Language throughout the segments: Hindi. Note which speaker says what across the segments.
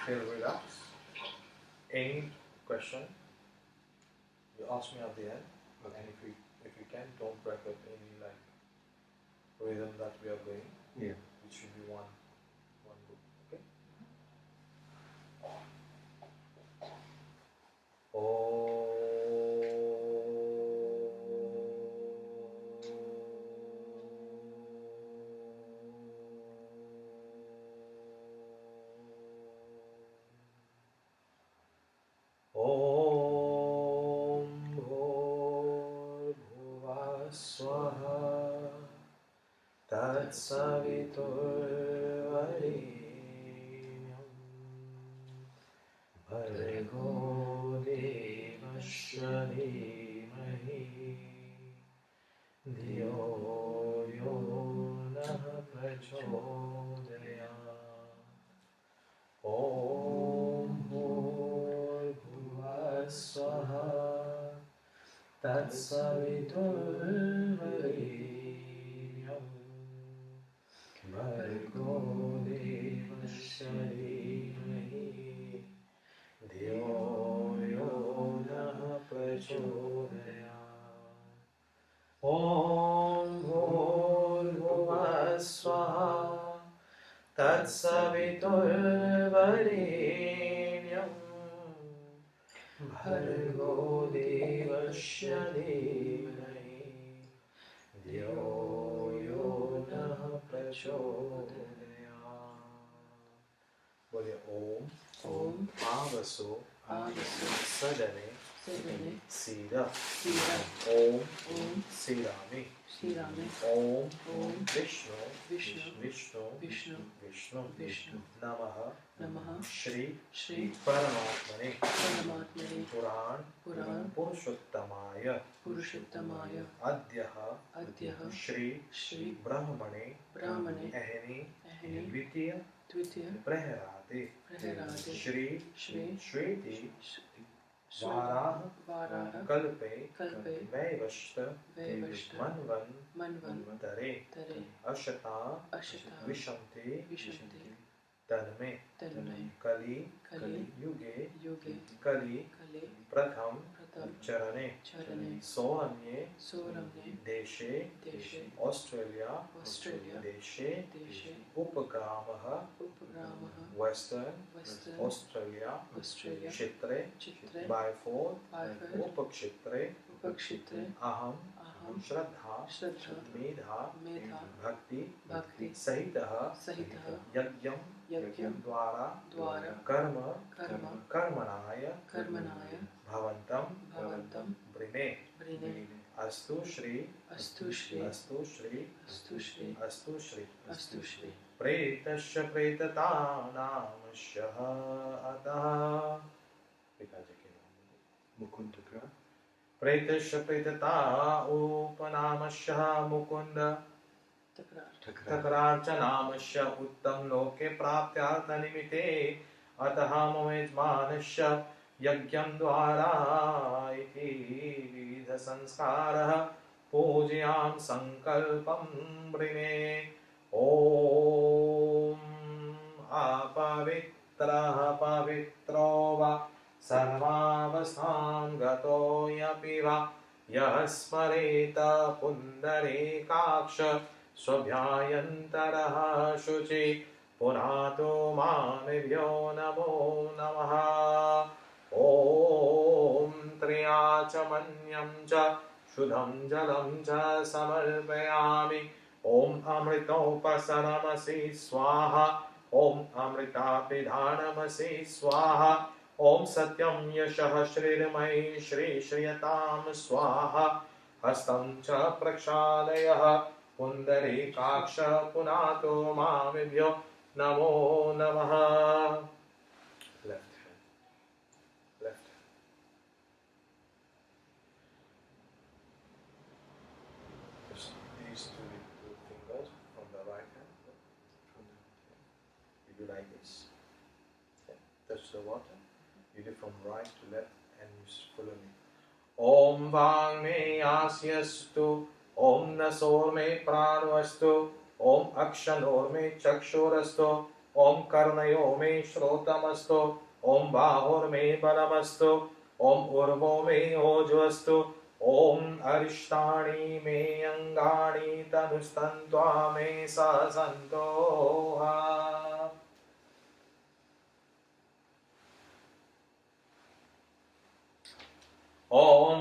Speaker 1: Feel relaxed. Any question, you ask me at the end.
Speaker 2: Okay.
Speaker 1: And if you can, don't break up any like rhythm that we are going.
Speaker 2: Yeah.
Speaker 1: It should be one book. Okay. Om Bhurbhuvah Swaha Tatsaviturvarenyam Bhargo Devasya Dhimahi Dhiyo Yo Nah Prachodayat. Om Bhurbhuvah Swaha Tatsaviturvarenyam Bhargo Devasya Dhimahi Dhiyo Yo Nah Prachodayat. Om Bhurbhuvah Swaha Tatsaviturvarenyam Bhargo Devasya Dhimahi Dhiyo Yo Nah Prachodayat. बोलिए ओम
Speaker 3: ओम
Speaker 1: आवसो
Speaker 3: आवसो
Speaker 1: सदने
Speaker 3: सदने
Speaker 1: सीरा
Speaker 3: सीरा
Speaker 1: ओम
Speaker 3: ओम
Speaker 1: श्रीरामे
Speaker 3: श्रीरामे
Speaker 1: ओम
Speaker 3: ओम
Speaker 1: विष्णु
Speaker 3: विष्णु
Speaker 1: विष्णु
Speaker 3: विष्णु
Speaker 1: विष्णु
Speaker 3: विष्णु
Speaker 1: नमः
Speaker 3: नमः
Speaker 1: श्री
Speaker 3: श्री
Speaker 1: परमात्मने
Speaker 3: परमात्मने
Speaker 1: पुराण
Speaker 3: पुराण
Speaker 1: पुरुषोत्तमाय
Speaker 3: पुरुषोत्तमाय
Speaker 1: अद्यः
Speaker 3: अद्यः
Speaker 1: श्री
Speaker 3: श्री
Speaker 1: ब्रह्मणे
Speaker 3: ब्राह्मणे
Speaker 1: अहनि
Speaker 3: अहनि
Speaker 1: द्वितीय
Speaker 3: द्वितीय
Speaker 1: प्रहराते
Speaker 3: प्रहराते
Speaker 1: श्री
Speaker 3: श्री
Speaker 1: श्वेति
Speaker 3: श्री
Speaker 1: वाराह
Speaker 3: वाराह
Speaker 1: कल्पे
Speaker 3: कल्पे
Speaker 1: वैवष्ट
Speaker 3: वैवष्ट
Speaker 1: मन्वन्तरे
Speaker 3: तरे
Speaker 1: अशता
Speaker 3: अशता
Speaker 1: विशन्ति
Speaker 3: विशन्ति
Speaker 1: तन्मे
Speaker 3: तन्मे
Speaker 1: कलि
Speaker 3: कलि
Speaker 1: युगे
Speaker 3: युगे
Speaker 1: कलि
Speaker 3: कले
Speaker 1: प्रथम
Speaker 3: प्रथम
Speaker 1: चरणे
Speaker 3: चरणे
Speaker 1: सोरम्ये
Speaker 3: सोरम्ये
Speaker 1: देशे
Speaker 3: देशे
Speaker 1: ऑस्ट्रेलिया
Speaker 3: ऑस्ट्रेलिया
Speaker 1: देशे
Speaker 3: देशे
Speaker 1: उपग्रामः
Speaker 3: उपग्रामः
Speaker 1: वेस्टर्न
Speaker 3: वेस्टर्न
Speaker 1: ऑस्ट्रेलिया
Speaker 3: ऑस्ट्रेलिया
Speaker 1: क्षेत्रे
Speaker 3: चित्रे
Speaker 1: बायफोर
Speaker 3: बायफोर
Speaker 1: उपक्षेत्रे
Speaker 3: उपक्षेत्रे
Speaker 1: अहम
Speaker 3: अहं
Speaker 1: श्रद्धा
Speaker 3: श्रद्धा
Speaker 1: मेधा
Speaker 3: मेधा
Speaker 1: भक्ति
Speaker 3: भक्ति
Speaker 1: सहितः
Speaker 3: सहितः
Speaker 1: यज्ञं
Speaker 3: यज्ञं
Speaker 1: द्वारा
Speaker 3: द्वारा
Speaker 1: कर्म
Speaker 3: कर्म
Speaker 1: कर्मणाय
Speaker 3: कर्मणाय
Speaker 1: भवन्तं
Speaker 3: भवन्तं
Speaker 1: वृणे
Speaker 3: वृणे
Speaker 1: अस्तु श्री
Speaker 3: अस्तु श्री
Speaker 1: अस्तु श्री
Speaker 3: अस्तु श्री
Speaker 1: अस्तु श्री
Speaker 3: अस्तु श्री
Speaker 1: प्रेतस्य प्रेततानामशः अतः पिताजी के नाम
Speaker 2: मुकुंद का
Speaker 1: प्रेतस्य प्रेतता उपनामशः मुकुंद
Speaker 3: तकरार
Speaker 1: तकरार्चनामस्य उत्तम लोके प्राप्त्यार्थनिमिते अतः मम यजमानस्य यज्ञं द्वारा इति विविधसंस्कारः पूजयां संकल्पं वृणे ॐ अपवित्रः पवित्रो वा सर्वावस्थां गतो यपि वा यः स्मरेत पुण्डरीकाक्ष स्वभ्यायन्तरः शुचि पुनातो मामिभ्यो नमो नमः ॐ त्र्याचमन्यं च शुद्धं जलं च समर्पयामि ॐ अमृतोपसरमसि स्वाहा ॐ अमृतापिधानमसि स्वाहा ॐ सत्यं यशः श्रीर्मयि श्रीयतां स्वाहा हस्तं च प्रक्षालयः पुण्डरीकाक्ष पुनातो मामिभ्यो नमो नमः left hand just these two fingers from the right hand you do like this touch the water you do from right to left and you follow me Om Vangme Asyastu Om Nasorme Pranvastu Om Akshanorme Chakshurastu ॐ कर्णयो मे श्रोतमस्तु ॐ बाहुर्मे बलमस्तु ॐ उर्वो मे ओजोऽस्तु ॐ अरिष्टाणि मे अङ्गानि तनुस्तन्त्वा मे सहसन्तो ॐ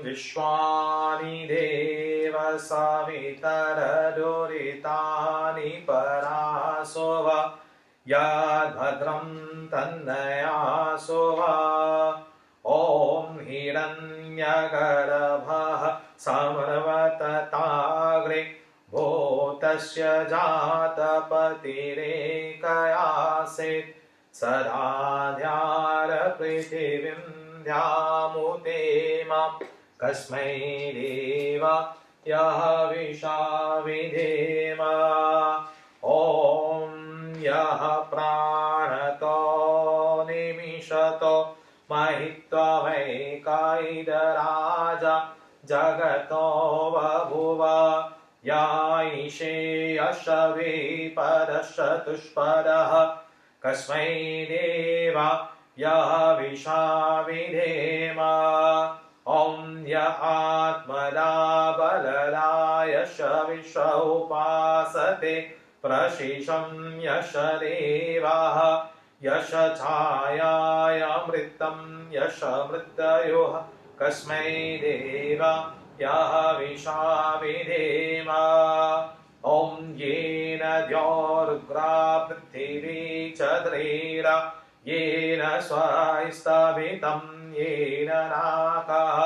Speaker 1: विश्वानि देव सवितरदुरितानि परासो व यद्भद्रं तन्नयासो व ॐ हिरण्यगर्भः समर्वतताग्रे भूतस्य जातपतिरेकयासीत् सदा ध्यारपृथिवीं ध्यामुते मां कस्मै देवाय विशाविधेम ॐ यः प्राणतो निमिषतो महित्वा वैकायिदराजा जगतो बभुव या ईशे यशविपदश्चतुष्पदः कस्मै देवाय विशाविधेम ॐ य आत्मदा बलदायश विश्व उपासते प्रशिशं यश देवाः यश छायायामृतं यश मृतयोः कस्मै देवाय विशाविधेम ॐ येन द्यौरुग्रा पृथिवी चद्रेरा येन स्वस्तभितं येन नाकः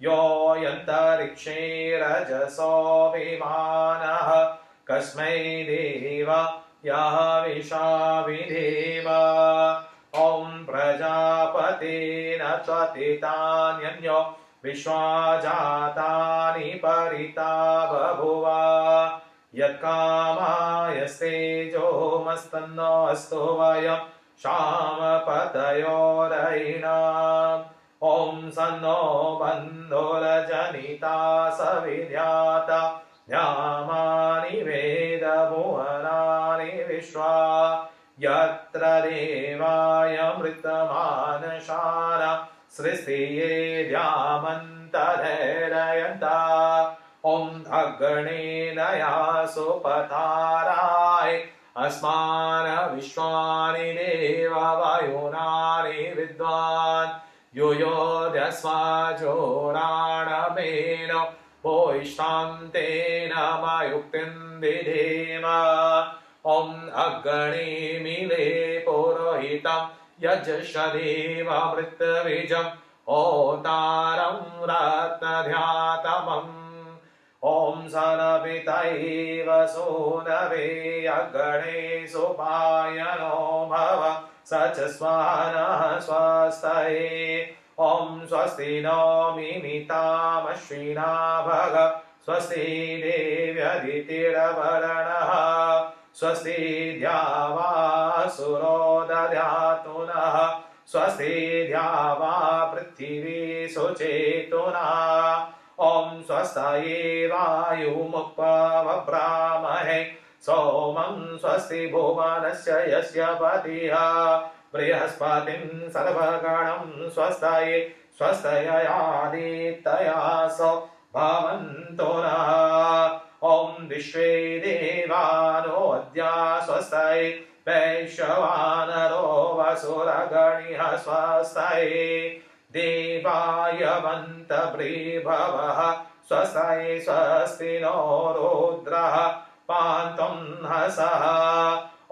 Speaker 1: योऽयन्तरिक्षे रजसो विमानः कस्मै देवाय विशाविधेम ॐ प्रजापतेन त्वतितान्यन्यो विश्वाजातानि परिता बभुव यत्कामायस्तेजोमस्तन्नो अस्तु वयं श्यामपतयोरयिणाम् ॐ सन्नो बन्धुरजनिता सविध्याता ध्यामानि वेदभुवनानि विश्वा यत्र देवाय मृतमानशाना सृष्टिये ध्यामन्तधैर्यन्ता ॐ अग्नेन यासु पताराय अस्मान् विश्वानि देव वायुनानि विद्वान् युयोध्यस्वाजोराणमेन भूयिष्ठां तेन मयुक्तिं विधेम ॐ अग्निमिले पुरोहितं यजषदेवमृतबीजं होतारं रत्नध्यातमम् ॐ सनपितैव सूनवे अग्ने सुपायनो भव स च स्वानः स्वस्तये ॐ स्वस्ति नो मिमितामश्विना भग स्वस्ति देव्यदितिरवरणः स्वस्ति द्यावासुरो दद्यातु नः स्वस्ति द्यावा पृथिवी सुचेतुना ॐ स्वस्ताये वायुमुपब्रामहे सोमं स्वस्ति भुवनस्य यस्य पतिः बृहस्पतिं सर्वगणं स्वस्ताये स्वस्तयादितयासो भवन्तु नः ॐ विश्वे देवानो अद्य स्वस्ताये वैश्वानरो वसुरगणिः स्वस्ताये देवायवन्तप्रीभवः स्वस्ताये स्वस्ति नो रुद्रः पान्तुं हसः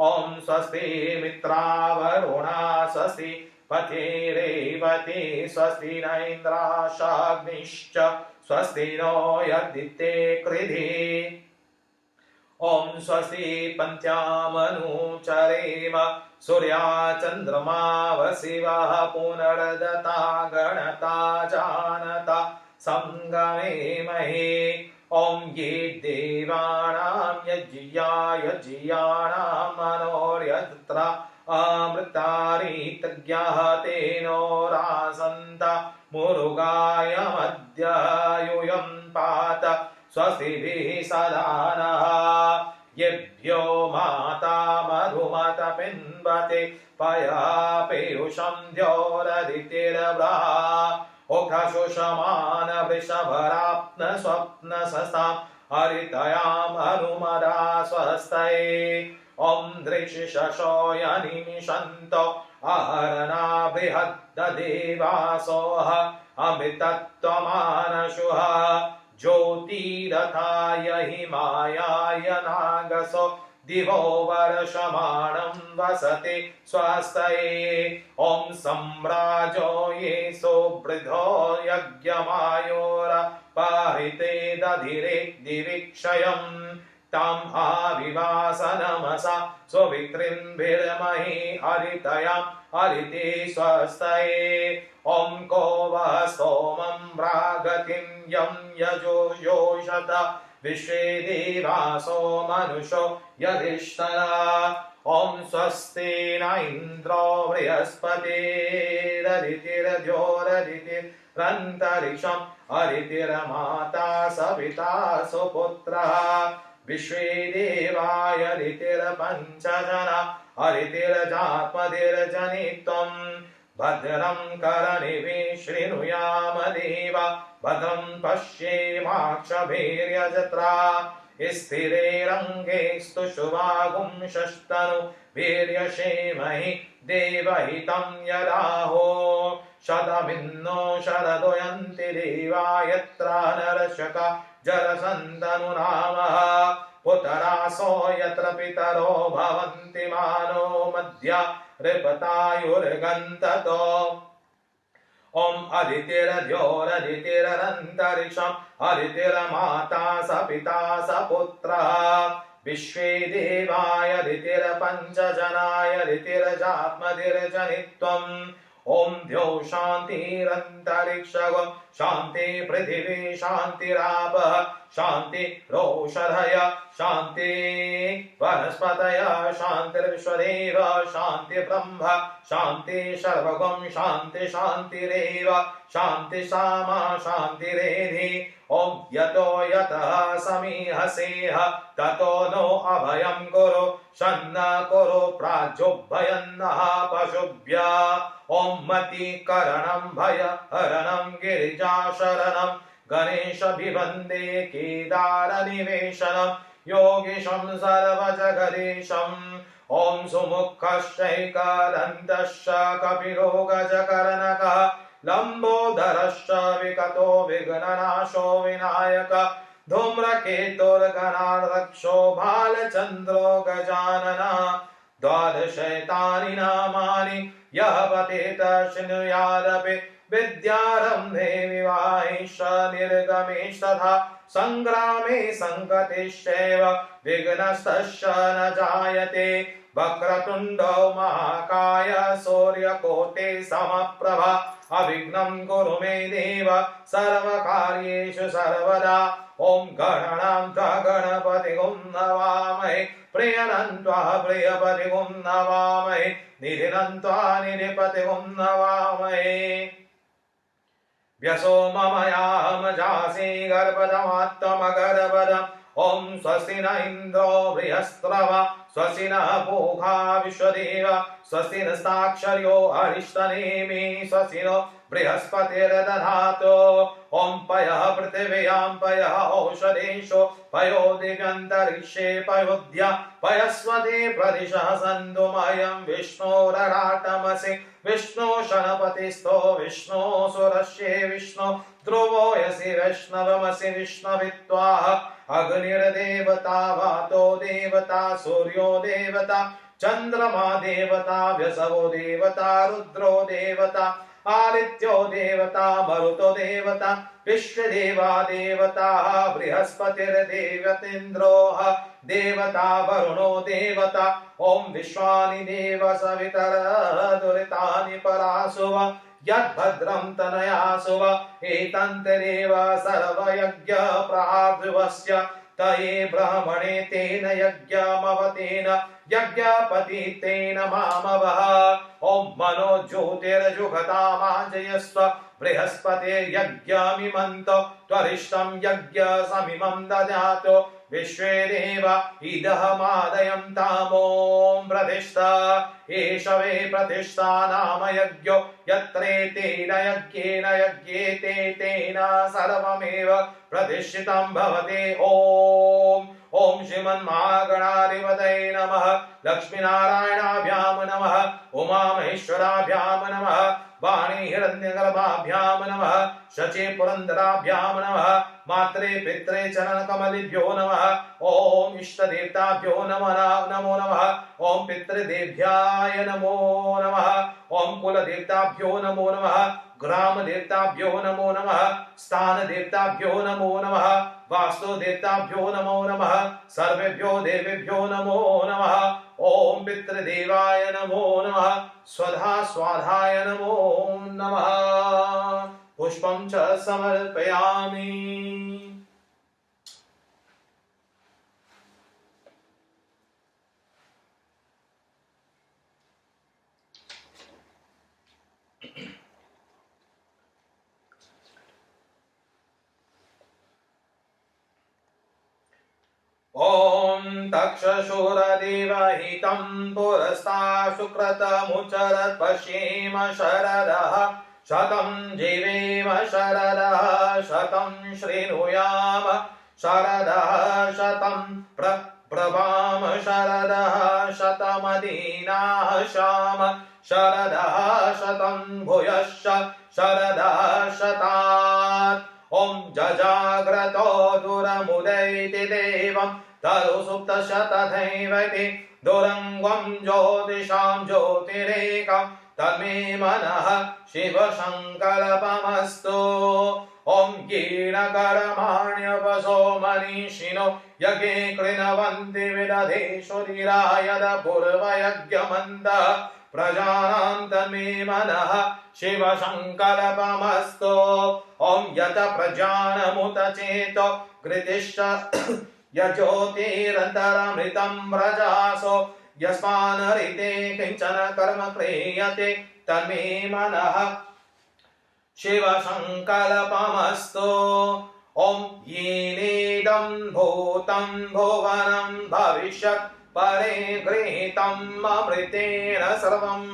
Speaker 1: ॐ स्वस्ति मित्रावरुणा स्वस्ति पतिरेवती स्वस्ति न इन्द्राशाग्निश्च स्वस्ति नो यद्दिते कृधि ॐ स्वस्ति पन्त्यामनुचरेम सूर्या चन्द्रमा वसिवः पुनर्दता गणता जानता संगमे महे ॐ ये देवानां यज्ञायाणां मनोर्यत्र अमृतारितज्ञः तेनोरासन्त मुरुगायमद्य यूयं पात स्वस्तिभिः सदा नः येभ्यो माता वृषभराप्न स्वप्न सस्तां हरितयाम् अनुमदा स्वस्तये ॐ दृशिशशोय निमिषन्तो अहरना बृहद्देवासोः अमृतत्वमानशुः ज्योतिरथाय हिमायाय नागसो दिवो वर्षमाणं वसते स्वस्तये ॐ सम्राजो ये सुवृद्धो यज्ञमायोर पाहिते दधिरे दिविक्षयम् ताम् आविवासनमसा स्ववितृन्भिर्महि हरितयाम् हरिते स्वस्तये ॐ को वः स्तोमं प्रागतिं यं यजुषोषत विश्वे देवासो मनुषो यधिष्ठिरः ॐ स्वस्ति न इन्द्रो बृहस्पतिरदितिरद्योरदितिरन्तरिक्षं हरितिर्माता सविता सुपुत्रः विश्वे देवाय हरितिर्पञ्चजना हरितिर्जात्मतिर्जनित्वं भद्रं कर्णिभिः शृणुयाम देवा भद्रं पश्येमाक्षभिर्यजत्रा स्थिरैरङ्गे स्तुष्टुवागुं शस्तनु वीर्यक्षेमहि देवहितं यदाहो शतमिन्नो शरदोयन्ति देवा यत्र नरशका जरसन्तनु नामः पुतरासो यत्र पितरो भवन्ति मानो मध्या रिपतायुर्गन्ततो ॐ अदितिरद्योरदितिरन्तरिक्षं हरितिर्माता स पिता स पुत्रः विश्वे देवाय हरितिर्पञ्चजनाय हरितिर्जात्मतिर्जनित्वम् ॐ द्यौ शान्तिरन्तरिक्षगो शान्ति पृथिवी शान्तिरापः शान्तिरोषधय शान्ति वनस्पतय शान्तिर्विश्वदेव शान्ति ब्रह्म शान्ति सर्वगं शान्ति शान्तिरेव शान्ति सामा शान्तिरेधि ॐ यतो यतः समीहसेह ततो नो अभयं कुरु शन्न कुरु प्राज्योभयन्नः पशुभ्य ॐ मतिकरणं भयहरणं गिरिजाशरणं गणेशभिवन्दे केदारनिवेशनं योगीशं सर्वजगदीशम् ॐ सुमुखश्चैकदन्तश्च कपिलो गजकर्णकः लम्बोदरश्च विकतो विघ्ननाशो विनायक धूम्रकेतुर्गणाध्यक्षो भालचन्द्रो गजानन द्वादशैतानि नामानि यः पठेत शृणुयादपि विद्यारम्भे विवाहेश निर्गमेस्तथा सङ्ग्रामे सङ्कटिश्चैव विघ्नस्तस्य न जायते वक्रतुण्डो महाकाय सूर्यकोटे समप्रभा अविघ्नं कुरु मे देव सर्वकार्येषु सर्वदा ॐ गणानां त्वा गणपतिं नमामहे प्रियनं त्वा प्रियपतिं नमामहे निधिनं त्वा निधिपतिं नमामहे व्यसो मम यामजासि गर्भदमात्तमगर्भदम् ॐ स्वस्ति न इन्द्रो बृहस्पतिः स्वस्ति नः पूषा विश्वदेव स्वस्ति नस्ताक्षर्यो अरिष्टनेमि स्वस्ति नो बृहस्पतिर्दधातु ॐ पयः पृथिव्यां पयः औषधेषु पयो दिव्यन्तरिक्षे पयोद्या पयस्वते प्रदिशः सन्तु मयं विष्णोरराटमसि विष्णु शनपतिस्थो विष्णु सुरस्ये विष्णु ध्रुवो यसि वैष्णवमसि विष्णवित्वाः अग्निर्देवता वातो देवता सूर्यो देवता चन्द्रमा देवता व्यसवो देवता रुद्रो देवता आदित्यो देवता मरुतो देवता विश्वदेवा देवता बृहस्पतिर्देवतेन्द्रो देवता वरुणो देवता ॐ विश्वानि देव सवितरदुरितानि परासुव यद्भद्रं तनयासुव एतन्तरेव सर्वयज्ञ प्रार्थिवस्य तये ब्राह्मणे तेन यज्ञमवतेन यज्ञपति तेन मामवः ॐ मनो ज्योतिर्जुगतामाजयस्व बृहस्पतिर्यज्ञमिमन्तो त्वरिष्ठं यज्ञ समिमं ददातु विश्वे देव इदहमादयन्तामों प्रतिष्ठा एष वै प्रतिष्ठा नाम यज्ञो यत्रेतेन यज्ञेन यज्ञेते तेन सर्वमेव प्रतिष्ठितं भवति। ओम श्रीमन्महागणाधिपतये नमः। लक्ष्मीनारायणाभ्यां नमः। उमामहेश्वराभ्यां नमः। वाणी हिरण्यगर्भाभ्यां नमः। शची पुरन्दराभ्यां नमः। मात्रे पित्रे चरणकमलिभ्यो नमः। ओम इष्टदेवताभ्यो नमो नमः। ओम पितृदेव्याय नमो नमः। ओम कुलदेवताभ्यो नमो नमः। ग्राम देवताभ्यो नमो नमः। स्थान देवताभ्यो नमो नमः। वास्तु देवताभ्यो नमो नमः। सर्वेभ्यो देवेभ्यो नमो नमः। ओम पितृदेवाय नमो नमः। स्वधा स्वाधाय नमो नमः। पुष्पं च समर्पयामि। ओम तक्षशूरदेवहितं पुरस्ता शुक्रतमुचरत् पश्येम शरदः शतं जीवेम शरदः शतं शृणुयाम शरदः शतं प्रभाम शरदः शतमदीनाः श्याम शरदः शतं भूयश्च शरदः शतात्। ओम जजाग्रतो दुरमुदैति देवं तरुसुप्तशतथैवति दुरङ्गं ज्योतिषां ज्योतिरेकं तन्मे मनः शिवसङ्कल्पमस्तु। ओम कीणकर्माण्यपसो मनीषिणो यज्ञे कृणवन्ति विदधेश्वरीरायद पूर्वयज्ञमन्तः प्रजानां तन्मे मनः शिवसङ्कल्पमस्तु। ओम यत प्रजानमुत चेतो घृतिश्च यज्योतिरन्तरमृतं व्रजासो यस्मान्हरिते किञ्चन कर्म क्रियते तन्मे मनः शिवसङ्कल्पमस्तु। ओम येनेदं भूतं भुवनं भविष्यत् परे गृहीतम् अमृतेन सर्वम्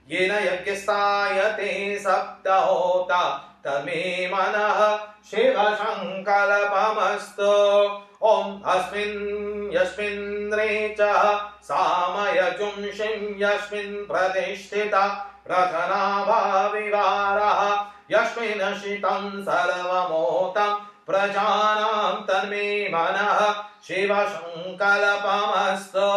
Speaker 1: येन यज्ञस्थायते सप्तहोता तन्मे मनः शिवसङ्कल्पमस्तु। ओम अस्मिन् यस्मिन्द्रे च सामयजुंषिं यस्मिन् प्रतिष्ठिता रथनाभाविवारः यस्मिन् शितं सर्वमोतं प्रजानां तन्मे मनः शिवसङ्कल्पमस्तु।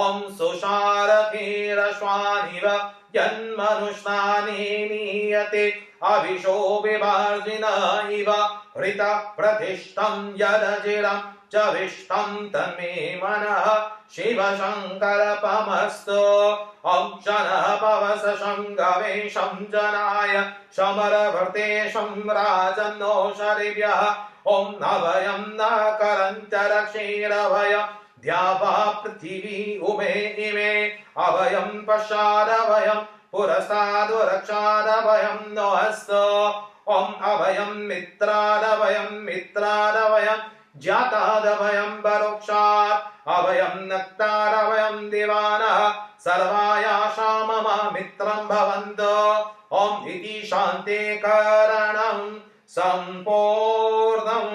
Speaker 1: ओम सुषारथीरश्वानिव जन्मनुष्णानि नीयते अभिषो विभाजिन इव हृत प्रतिष्ठं यदजिरं च विष्टं तन्मे मनः शिवसङ्कल्पमस्तु। ओम शनः पवस शङ्गवेशं जनाय समरभृतेशं राजन्नो शरिभ्यः ओम अभयं न करञ्चरक्षीरभयं द्यावा पृथिवी उमे इमे अभयं पश्चादभयं पुरस्तादुरक्षादभयं नो हस्तो। ओम अभयं मित्रादभयं ज्ञातादभयं परोक्षात् अभयं नक्तादभयं दिवानः सर्वायाशा मम मित्रं भवन्तु। ओम इति शान्ते करणं सम्पूर्णम्।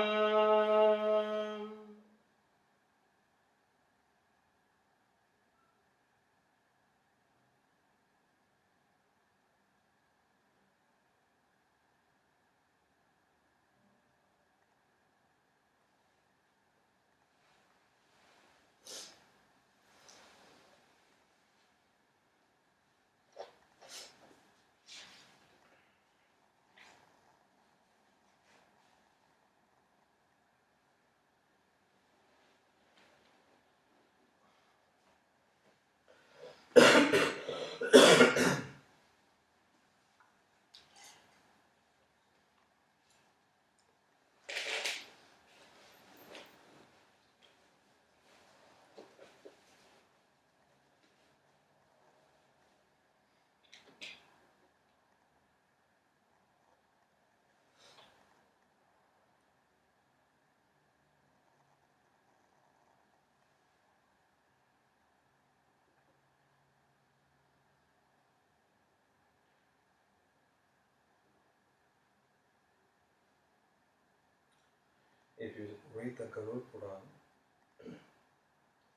Speaker 1: if you read the Garuda Puran,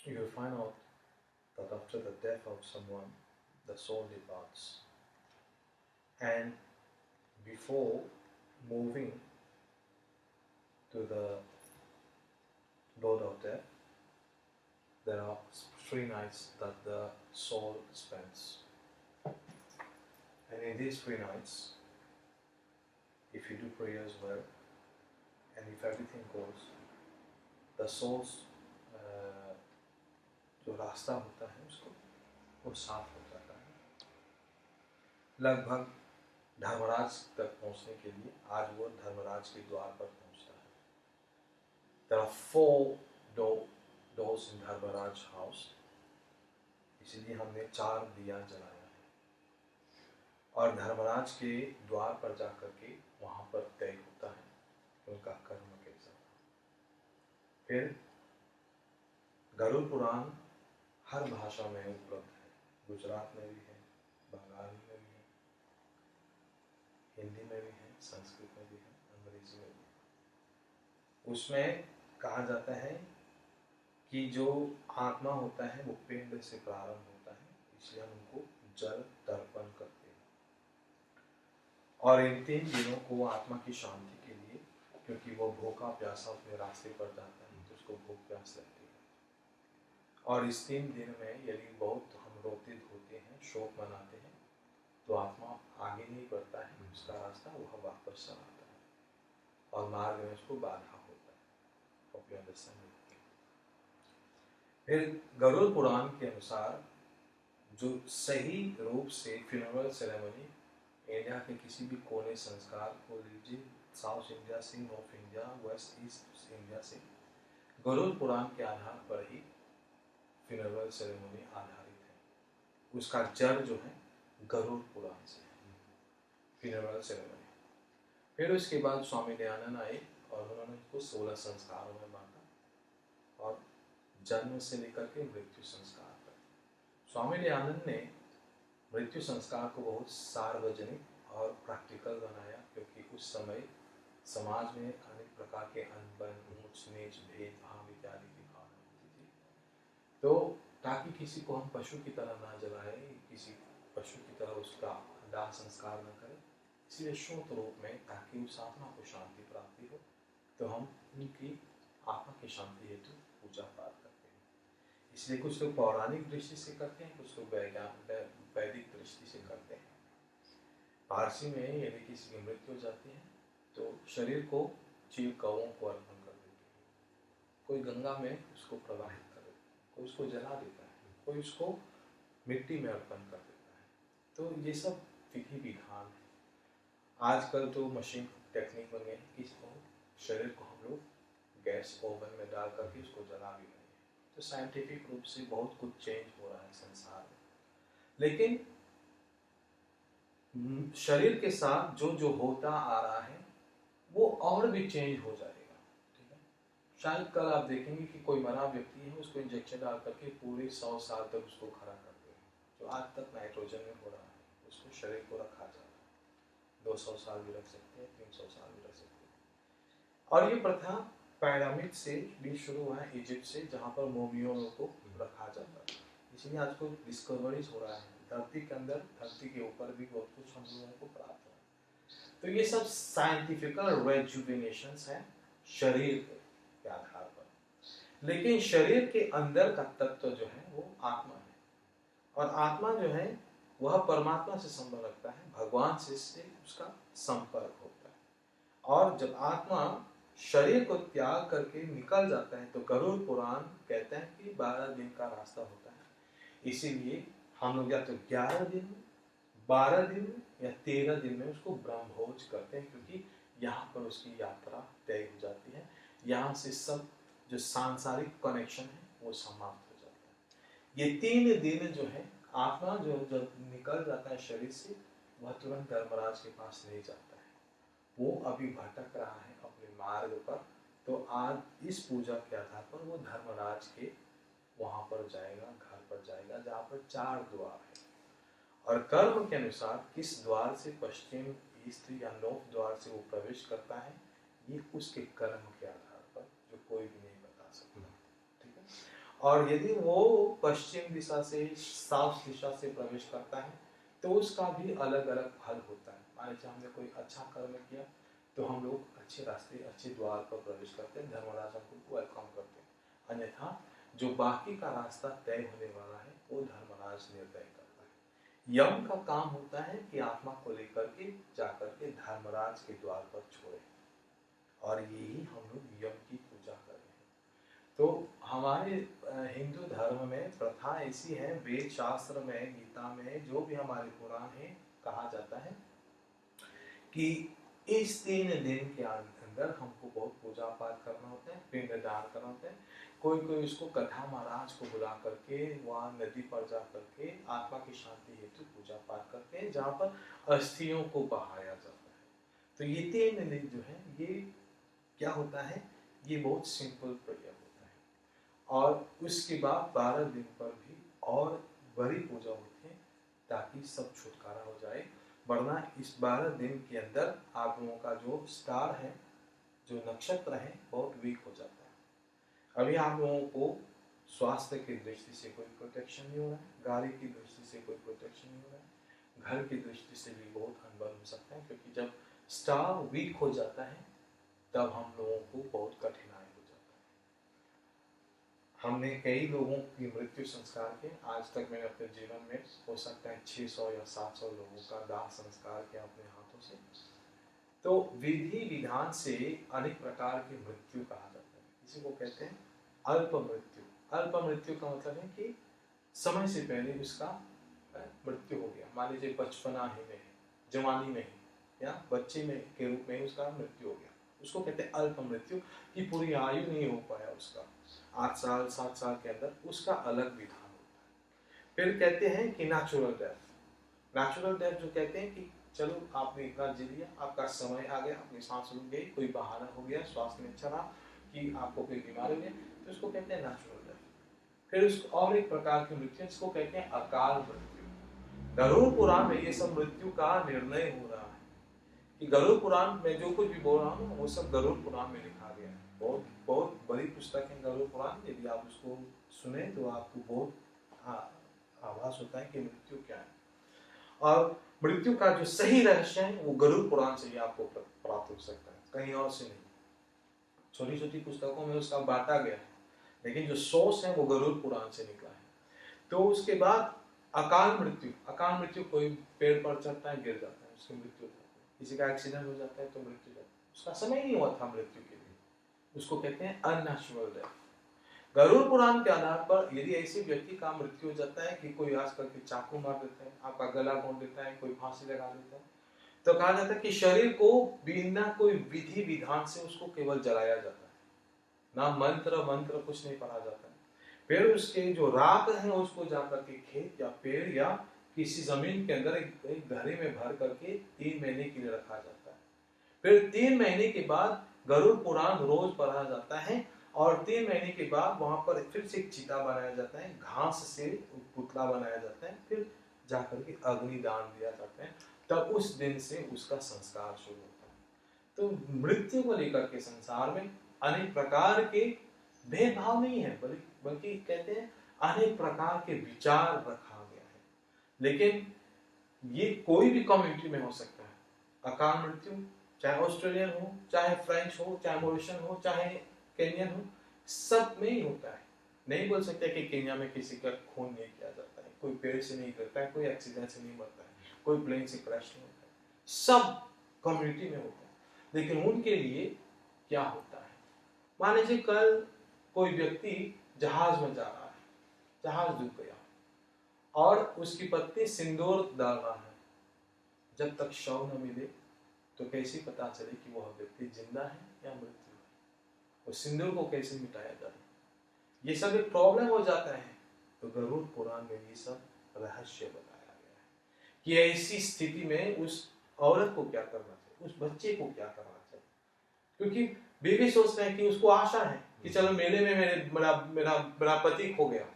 Speaker 1: you will find out that after the death of someone, the soul departs. And before moving to the Lord of Death, there are 3 nights that the soul spends. And in these 3 nights, if you do prayers well, and if everything goes, the soul's जो रास्ता होता है उसको वो साफ हो जाता है. लगभग धर्मराज तक पहुंचने के लिए आज वो धर्मराज के द्वार पर पहुंचता है. There are 4 doors in Dharmraj house, इसलिए हमने 4 दिया जलाया है. और धर्मराज के द्वार पर जाकर के वहां पर तय होता है उनका कर्म कैसा. फिर गरुड़ पुराण हर भाषा में उपलब्ध है. गुजरात में भी है, बंगाली में भी है, हिंदी में भी है, संस्कृत में भी है, अंग्रेजी में भी है. उसमें कहा जाता है कि जो आत्मा होता है वो पिंड से प्रारंभ होता है, इसलिए हम उनको जल तर्पण करते हैं. और इन 3 दिनों को आत्मा की शांति के लिए, क्योंकि वो भूखा प्यासा अपने रास्ते पर जाता है तो उसको भूख प्यास लगती है. और इस 3 दिन में यदि बहुत हम रोते धोते हैं, शोक मनाते हैं, तो आत्मा आगे नहीं बढ़ता है, उसका रास्ता वह वापस चलाता है और मार्ग में उसको बाधा होता है. फिर गरुड़ पुराण के अनुसार जो सही रूप से फ्यूनरल सेरेमनी इंडिया के किसी भी कोने संस्कार को लीजिए, साउथ इंडिया से, north India, west east India से, गरुड़ पुराण के आधार पर ही फ्यूनरल सेरेमनी आधारित है. उसका जड़ जो है गरुड़ पुराण से है, फ्यूनरल सेरेमनी. फिर उसके बाद स्वामी दयानंद आए और उन्होंने उसको 16 संस्कारों में बांटा और जन्म से लेकर के मृत्यु संस्कार तक. स्वामी दयानंद ने मृत्यु संस्कार को बहुत सार्वजनिक और प्रैक्टिकल बनाया, क्योंकि उस समय समाज में अनेक प्रकार के अनबन, ऊंच नीच, भेदभाव इत्यादि की भावना होती थी. तो ताकि किसी को हम पशु की तरह ना जलाएं, किसी पशु की तरह उसका दाह संस्कार न करें, इसलिए श्रोत रूप में, ताकि उस आत्मा को शांति प्राप्ति हो, तो हम उनकी आत्मा की शांति हेतु पूजा पाठ करते हैं. इसलिए कुछ लोग पौराणिक दृष्टि से करते हैं, कुछ लोग वैदिक दृष्टि से करते हैं. पारसी में यदि किसी की मृत्यु हो जाती है तो शरीर को जीव कौओं को अर्पण कर देते हैं, कोई गंगा में उसको प्रवाहित कर देता है, कोई उसको जला देता है, कोई उसको मिट्टी में अर्पण कर देता है. तो ये सब विधि विधान है. आजकल तो मशीन टेक्निक बन गई कि इसको शरीर को हम लोग गैस ओवन में डाल करके उसको जला भी रहे हैं. तो साइंटिफिक रूप से बहुत कुछ चेंज हो रहा है संसार में. लेकिन शरीर के साथ जो जो होता आ रहा है वो और भी चेंज हो जाएगा. ठीक है, शायद कल आप देखेंगे कि कोई मरा व्यक्ति है, उसको इंजेक्शन डाल करके पूरे 100 साल तक उसको खड़ा करते हैं. जो आज तक नाइट्रोजन में हो रहा है उसको शरीर को रखा जाता है. 200 साल भी रख सकते हैं, 300 साल भी रख सकते हैं. और ये प्रथा पैरामिड से भी शुरू हुआ है, इजिप्ट से, जहाँ पर मोमियों को रखा जाता है. इसलिए आज को डिस्कवरीज हो रहा है धरती के अंदर, धरती के ऊपर भी बहुत कुछ हम लोगों को प्राप्त हुआ. तो ये सब साइंटिफिकल रेजुवेनेशंस है शरीर के आधार पर. लेकिन शरीर के अंदर का तत्व जो है वो आत्मा है, और आत्मा जो है वह परमात्मा से संबंध रखता है, भगवान से उसका संपर्क होता है. और जब आत्मा शरीर को त्याग करके निकल जाता है तो गरुड़ पुराण कहते हैं कि 12 दिन का रास्ता होता है. इसीलिए हम लोग या तो 11 दिन, 12 दिन या 13 दिन में उसको ब्रह्मभोज करते हैं, क्योंकि यहाँ पर उसकी यात्रा तय हो जाती है. यहाँ से सब जो सांसारिक कनेक्शन है वो समाप्त हो जाता है. ये 3 दिन जो है आत्मा जो जब निकल जाता है शरीर से, वह तुरंत धर्मराज के पास नहीं जाता है. वो अभी भटक रहा है अपने मार्ग पर. तो आज इस पूजा के आधार पर वो धर्मराज के वहां पर जाएगा, घर पर जाएगा, जहाँ पर 4 द्वार है. और कर्म के अनुसार किस द्वार से, पश्चिम, ईस्ट या नॉर्थ द्वार से वो प्रवेश करता है, ये उसके कर्म के आधार पर कोई भी नहीं बता सकता, ठीक है। और यदि वो पश्चिम दिशा से साउथ दिशा से प्रवेश करता है तो उसका भी अलग अलग फल होता है। मान लीजिए हमने कोई अच्छा कर्म किया तो हम लोग अच्छे रास्ते अच्छे द्वार पर प्रवेश करते हैं, धर्मराज हमको वेलकम करते हैं। अन्यथा जो बाकी का रास्ता तय होने वाला है वो धर्मराज निर्णय करता है। यम का काम होता है कि आत्मा को लेकर के जाकर के धर्मराज के द्वार पर छोड़े, और यही हम लोग यम की पूजा कर रहे हैं। तो हमारे हिंदू धर्म में प्रथा ऐसी है, वेद शास्त्र में, गीता में, जो भी हमारे पुराण है, कहा जाता है कि इस 3 दिन के अंदर हमको बहुत पूजा पाठ करना होता है, पिंडदान करना होता है। कोई कोई उसको कथा महाराज को बुला करके वहाँ नदी पर जा करके आत्मा की शांति हेतु पूजा पाठ करते हैं, जहाँ पर अस्थियों को बहाया जाता है। तो ये 3 दिन जो है ये क्या होता है, ये बहुत सिंपल प्रेयर होता है। और उसके बाद 12 दिन पर भी और बड़ी पूजा होती है ताकि सब छुटकारा हो जाए, वरना इस 12 दिन के अंदर आप लोगों का जो स्टार है, जो नक्षत्र है, बहुत वीक हो जाता है। अभी आप लोगों को स्वास्थ्य की दृष्टि से कोई प्रोटेक्शन नहीं हो रहा है, गाड़ी की दृष्टि से कोई प्रोटेक्शन नहीं हो रहा है, घर की दृष्टि से भी बहुत अनबन हो सकता है, क्योंकि जब स्टार वीक हो जाता है तब हम लोगों को बहुत कठिनाई हो जाता है। हमने कई लोगों की मृत्यु संस्कार के, आज तक मैंने अपने जीवन में हो सकता है 600 या 700 लोगों का दाह संस्कार किया अपने हाथों से। तो विधि विधान से अनेक प्रकार की मृत्यु कहा जाता है। इसी को कहते हैं अल्प मृत्यु। अल्प मृत्यु का मतलब है कि समय से पहले उसका मृत्यु हो गया। मान लीजिए बचपना ही में, जवानी में ही, या बच्चे में के रूप में उसका मृत्यु हो गया, उसको कहते हैं अल्प मृत्यु, कि पूरी आयु नहीं हो पाया उसका, 8 साल 7 साल के अंदर, उसका अलग विधान होता है। फिर कहते हैं कि नेचुरल डेथ। नेचुरल डेथ जो कहते हैं कि चलो आपने इतना जी लिया, आपका समय आ गया, अपनी सांस रुक गई, कोई बहाना हो गया, स्वास्थ्य में अच्छा रहा कि आपको कोई बीमारी हुई, तो उसको कहते हैं नेचुरल डेथ। फिर उसको और एक प्रकार की मृत्यु, इसको कहते हैं अकाल मृत्यु। गरुड़ पुराण में ये सब मृत्यु का निर्णय हो रहा है, कि गरुड़ पुराण में जो कुछ भी बोल रहा हूँ वो सब गरुड़ पुराण में लिखा गया है। बहुत बहुत बड़ी पुस्तक है गरुड़ पुराण। यदि आप उसको सुने तो आपको बहुत आभास होता है कि मृत्यु क्या है, और मृत्यु का जो सही रहस्य है वो गरुड़ पुराण से ही आपको प्राप्त हो सकता है, कहीं और से नहीं। छोटी छोटी पुस्तकों में उसका बांटा गया है, लेकिन जो सोर्स है वो गरुड़ पुराण से निकला है। तो उसके बाद अकाल मृत्यु। अकाल मृत्यु, कोई पेड़ पर चढ़ता है, गिर जाता है, उसकी मृत्यु हो जाती है। किसी का एक्सीडेंट हो जाता है तो मृत्यु हो जाती है, उसका समय नहीं हुआ था मृत्यु के लिए, उसको कहते हैं अननेचुरल डेथ। गरुड़ पुराण के आधार पर यदि ऐसे व्यक्ति का मृत्यु हो जाता है कि कोई आज करके चाकू मार देता है, आपका गला घोंट देता है, कोई फांसी लगा देता है, तो कहा जाता है कि शरीर को बिना कोई विधि विधान से उसको केवल जलाया जाता है, ना मंत्र कुछ नहीं पढ़ा जाता है। फिर उसके जो राख है उसको जाकर के खेत या पेड़ या किसी जमीन के अंदर एक घड़े में भर करके 3 महीने के लिए रखा जाता है। फिर 3 महीने के बाद गरुड़ पुराण रोज पढ़ा जाता है, और 3 महीने के बाद वहां पर फिर से एक चिता बनाया जाता है, घास से पुतला बनाया जाता है, फिर जाकर के अग्निदान दिया जाता है, तब उस दिन से उसका संस्कार शुरू होता है। तो मृत्यु को लेकर के संसार में अनेक प्रकार के भेदभाव नहीं है, बल्कि कहते हैं अनेक प्रकार के विचार रखा गया है। लेकिन ये कोई भी कम्युनिटी में हो सकता है। अकाल मृत्यु चाहे ऑस्ट्रेलियन हो, चाहे फ्रेंच हो, चाहे मॉरिशन हो, चाहे केनियन हो, सब में ही होता है। नहीं बोल सकते कि केन्या में किसी का खून नहीं किया जाता है, कोई पेड़ से नहीं गिरता है, कोई एक्सीडेंट से नहीं मरता है, कोई प्लेन से क्रैश नहीं होता है, सब कम्युनिटी में होता है। लेकिन उनके लिए क्या होता है, मान लीजिए कल कोई व्यक्ति जहाज में जा रहा है, जहाज डूब गया और उसकी पत्नी सिंदूर डाल रहा है, जब तक शव न मिले तो कैसे पता चले कि वह व्यक्ति जिंदा है या मृत्यु है, और सिंदूर को कैसे मिटाया जाए, ये सब एक प्रॉब्लम हो जाता है। तो गरुड़ पुराण में ये सब रहस्य बताया गया है कि ऐसी स्थिति में उस औरत को क्या करना चाहिए, उस बच्चे को क्या करना चाहिए, क्योंकि बेबी सोचते हैं कि उसको आशा है कि चलो मेले में मेरा पति खो गया,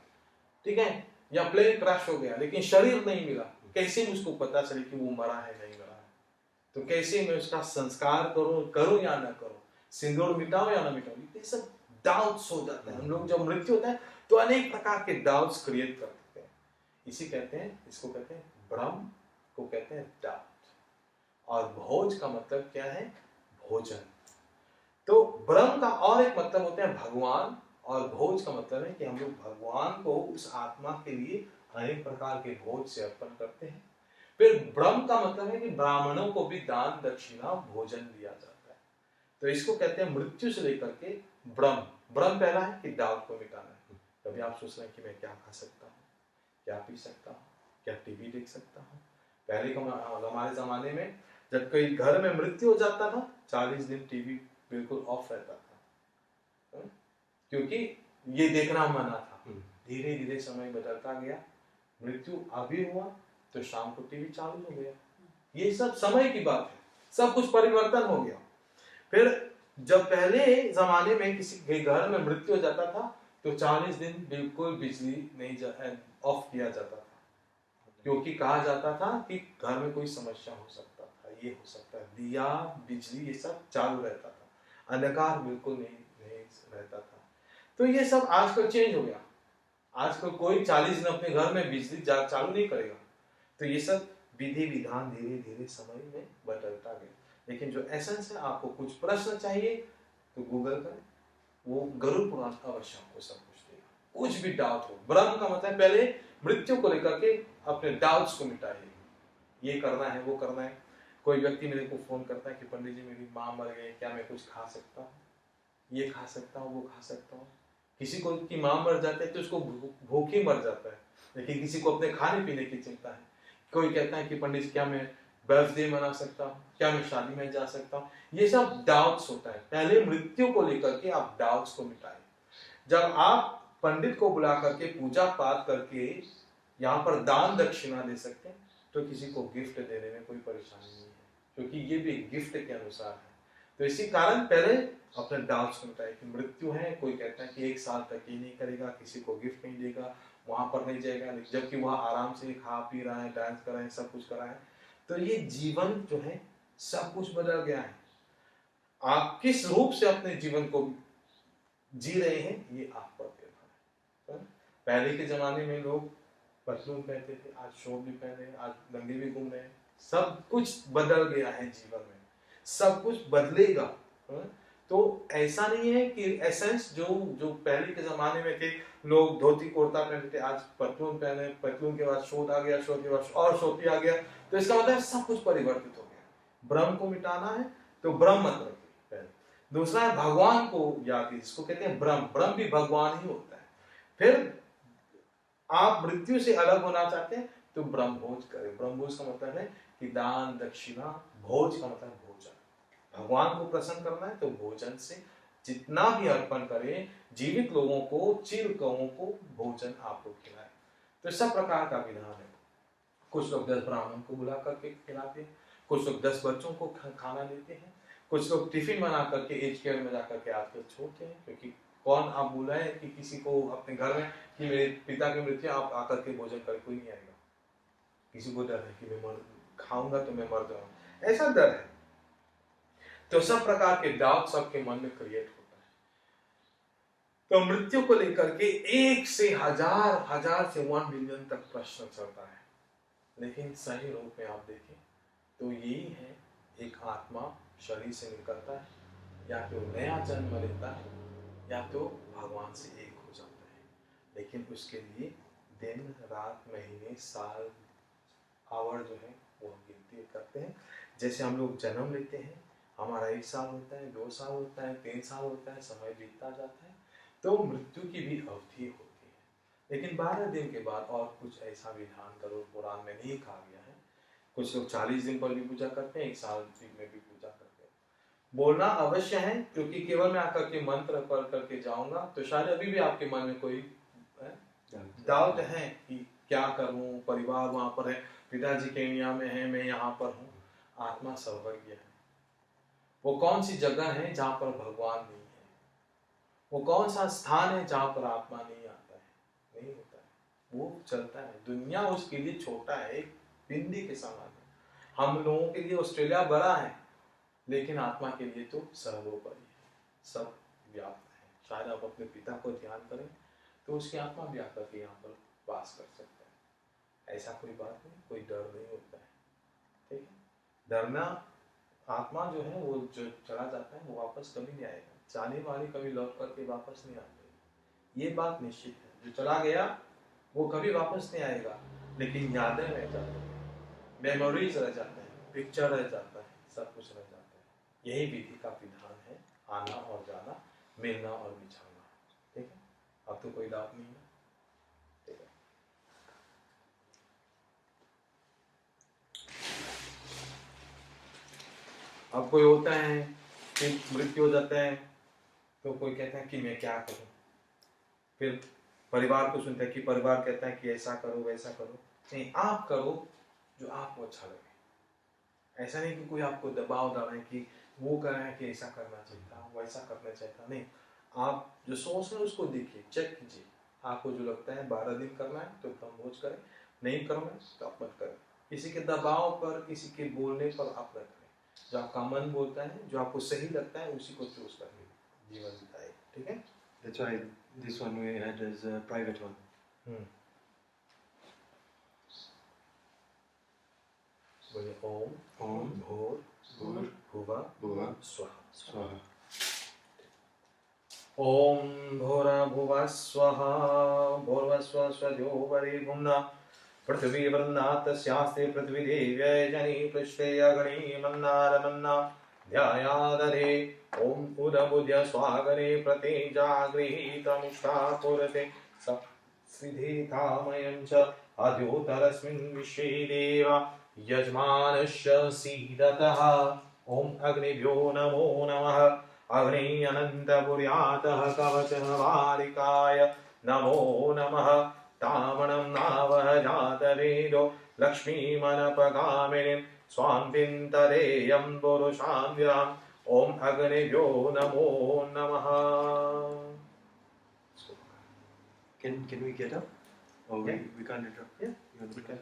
Speaker 1: ठीक है, या प्लेन क्रैश हो गया, लेकिन शरीर नहीं मिला, कैसे उसको पता चले कि वो मरा है नहीं मरा है, तो कैसे मैं उसका संस्कार करूं या ना करूं, सिंदूर मिटाओ या ना मिटाओ, ये सब डाउट्स हो जाते हैं। हम लोग जब मृत्यु होता है तो अनेक प्रकार के डाउट्स क्रिएट कर देते हैं। इसको कहते हैं भ्रम, को कहते हैं डाउट। और भोज का मतलब क्या है? भोजन। तो ब्रह्म का और एक मतलब होता है भगवान, और भोज का मतलब है कि हम लोग भगवान को, उस आत्मा के लिए अनेक प्रकार के भोज से अर्पण करते हैं। फिर ब्रह्म का मतलब है कि ब्राह्मणों को भी दान दक्षिणा भोजन दिया जाता है। तो इसको कहते हैं मृत्यु से लेकर के ब्रह्म। ब्रह्म पहला है कि डाउट को मिटाना है। कभी आप सोच रहे हैं कि मैं क्या खा सकता हूँ, क्या पी सकता हूँ, क्या टीवी देख सकता हूँ। पहले हमारे जमाने में जब कोई घर में मृत्यु हो जाता था, 40 दिन टीवी बिल्कुल ऑफ रहता था, क्योंकि ये देखना मना था। धीरे धीरे समय बदलता गया, मृत्यु अभी हुआ तो शाम को टीवी चालू हो गया। ये सब समय की बात है, सब कुछ परिवर्तन हो गया। फिर जब पहले जमाने में किसी के घर में मृत्यु हो जाता था तो 40 दिन बिल्कुल बिजली नहीं ऑफ किया जाता था, क्योंकि कहा जाता था कि घर में कोई समस्या हो सकता था, ये हो सकता है। दिया, बिजली, ये सब चालू रहता था, अंधकार बिल्कुल नहीं रहता था। तो ये सब आजकल चेंज हो गया। आजकल कोई 40 दिन अपने घर में बिजली चालू नहीं करेगा। तो ये सब विधि विधान धीरे धीरे समय में बदलता गया। लेकिन जो एसेंस है, आपको कुछ प्रश्न चाहिए तो गूगल करें, वो गरुड़ पुराण अवश्य आपको सब कुछ देगा। कुछ भी डाउट हो, ब्रह्म का मतलब पहले मृत्यु को लेकर के अपने डाउट्स को मिटाइए। ये करना है, वो करना है। कोई व्यक्ति मेरे को फोन करता है कि पंडित जी मेरी माँ मर गई, क्या मैं कुछ खा सकता हूँ, ये खा सकता हूँ, वो खा सकता हूँ। किसी को की माँ मर जाती है तो उसको भूख ही मर जाता है, लेकिन किसी को अपने खाने पीने की चिंता है। कोई कहता है कि पंडित जी क्या मैं बर्थडे मना सकता हूँ, क्या मैं शादी में जा सकता हूँ। ये सब डाउट्स होता है। पहले मृत्यु को लेकर के आप डाउट्स को मिटाएं। जब आप पंडित को बुला करके पूजा पाठ करके यहाँ पर दान दक्षिणा दे सकते हैं, तो किसी को गिफ्ट देने में कोई परेशानी नहीं है, क्योंकि ये भी गिफ्ट के अनुसार है। तो इसी कारण पहले अपने डाउट्स को मिटाए कि मृत्यु है। कोई कहता है कि 1 साल तक ये नहीं करेगा, किसी को गिफ्ट नहीं देगा, वहां पर नहीं जाएगा, जबकि वह आराम से खा पी रहा है, डांस कर रहा है, सब कुछ कर रहा है। तो ये जीवन जो है सब कुछ बदल गया है। आप किस रूप से अपने जीवन को जी रहे हैं ये आप पर निर्भर है। पहले के जमाने में लोग पतलून पहनते थे, आज शॉर्ट भी पहन रहे हैं, आज नंगे भी घूम रहे हैं। सब कुछ बदल गया है जीवन में, सब कुछ बदलेगा। तो ऐसा नहीं है कि एसेंस जो पहले के जमाने में थे, लोग धोती कुर्ता पहनते थे, आज पतलून पहने, पतलून के बाद शोध आ गया, शोध के बाद और शोधी आ गया। तो इसका मतलब सब कुछ परिवर्तित हो गया। ब्रह्म को मिटाना है तो ब्रह्म मत रखिए पहले। दूसरा है भगवान को याद कीजिए, जिसको कहते हैं ब्रह्म। ब्रह्म भी भगवान ही होता है। फिर आप मृत्यु से अलग होना चाहते हैं तो ब्रह्मभोज करें। ब्रह्मभोज का मतलब है कि दान दक्षिणा, भोज का मतलब भोजन। भगवान को प्रसन्न करना है तो भोजन से जितना भी अर्पण करें, जीवित लोगों को, चिरकौओं को भोजन आप लोग खिलाएं। तो सब प्रकार का विधान है। कुछ लोग 10 ब्राह्मण को बुला करके खिलाते हैं, कुछ लोग 10 बच्चों को खाना देते हैं, कुछ लोग टिफिन बना करके एज केयर में जाकर के आजकल छोड़ते हैं। क्योंकि कौन आप बोला है कि किसी को अपने घर में कि मेरे पिता की मृत्यु आप आकर के भोजन कर, कोई नहीं आएगा। किसी को डर है कि मैं खाऊंगा तो मैं मर जाऊंगा, ऐसा डर है। तो सब प्रकार के डाउट सबके मन में क्रिएट होता है। तो मृत्यु को लेकर के 1 से हजार, हजार से 1 बिलियन तक प्रश्न चलता है। लेकिन सही रूप में आप देखें तो यही है, एक आत्मा शरीर से निकलता है, या तो नया जन्म लेता है, या तो भगवान से एक हो जाता है। लेकिन उसके लिए दिन रात महीने साल आवर जो है वो हम गिनती करते हैं। जैसे हम लोग जन्म लेते हैं, हमारा 1 साल होता है, 2 साल होता है, 3 साल होता है, समय बीतता जाता है। तो मृत्यु की भी अवधि होती है। लेकिन 12 दिन के बाद और कुछ ऐसा विधान गरुड़ पुराण में नहीं कहा गया है। कुछ लोग 40 दिन पर भी पूजा करते हैं, 1 साल में भी पूजा करते हैं। बोलना अवश्य है, क्योंकि केवल मैं आकर के मंत्र पढ़ करके जाऊंगा तो शायद अभी भी आपके मन में कोई डाउट है कि क्या करूं, परिवार वहां पर है, पिताजी केन्या में है, मैं यहाँ पर हूँ। आत्मा सर्वज्ञ है। वो कौन सी जगह है जहां पर भगवान नहीं है, वो कौन सा स्थान है जहां पर आत्मा नहीं आता है, नहीं होता है, वो चलता है। दुनिया उसके लिए छोटा है, एक बिंदी के समान है। हम लोगों के लिए ऑस्ट्रेलिया बड़ा है, लेकिन आत्मा के लिए तो सर्वोपरि है, सब व्याप्त है। शायद आप अपने पिता को ध्यान करें तो उसकी आत्मा भी आकर के यहाँ पर वास कर सकता है। ऐसा कोई बात नहीं, कोई डर नहीं होता है, ठीक है। डरना, आत्मा जो है वो जो चला जाता है वो वापस कभी नहीं आएगा, जाने वाली कभी लौट करके वापस नहीं आती, ये बात निश्चित है। जो चला गया वो कभी वापस नहीं आएगा, लेकिन यादें रह जाती हैं, मेमोरीज रह जाते हैं, पिक्चर रह जाता है, सब कुछ रह जाता है। यही विधि का विधान है, आना और जाना, मिलना और बिछड़ना, ठीक है। अब तो कोई डाउट नहीं है, ठीक है। अब कोई होता है कि मृत्यु हो जाता है तो कोई कहता है कि मैं क्या करूं, फिर परिवार को सुनता है कि परिवार कहता है कि ऐसा करो वैसा करो। नहीं, आप करो जो आपको अच्छा लगे। ऐसा नहीं कि कोई आपको दबाव डाले कि वो कर रहा है कि ऐसा करना चाहिए था, वैसा करना चाहिए था। नहीं, आप जो सोच रहे हैं उसको देखिए, चेक कीजिए। आपको जो लगता है 12 दिन करना है तो कम करें, नहीं करना है तो आप मत करें। किसी के दबाव पर, किसी के बोलने पर आप न करें। जो आपका मन बोलता है, जो आपको सही लगता है, उसी को चूज करके जीवन बिताए, ठीक है।
Speaker 2: That's why this one we had as a private one.
Speaker 1: बोलिए ओम
Speaker 2: Om
Speaker 1: भूर
Speaker 2: Bhur
Speaker 1: भुवा
Speaker 2: Bhuva
Speaker 1: स्वः।
Speaker 2: Swaha.
Speaker 1: ओम भूर्भुवः स्वः भूर्भुवः स्वः वरेभुम्ना पृथ्वी वृन्नात् तस्यास्ते पृथ्वी देव्यै जनि पृष्ठे अग्नि मन्नारमन्ना ध्यायादधे। ओम उदबुध्य स्वागरे प्रतेजागृहीतमुष्टा पुरते सिद्धितामयं च अद्योतरस्मिन् विश्वे देव यजमानस्य सीदतः। ओम अग्निभ्यो नमो नमः। अग्नि अनन्तपुर्यातः कवचवारिकाय नमो नमः। तामणं नावः जातवेदो लक्ष्मीमनपगामिनीं स्वान्तिं तदेयं पुरुषान्विराम्। ओम अग्निभ्यो नमो नमः।
Speaker 2: Can we get up? Or
Speaker 1: Yeah.
Speaker 2: we can't get up?
Speaker 1: Yeah.
Speaker 2: You want to
Speaker 1: Okay.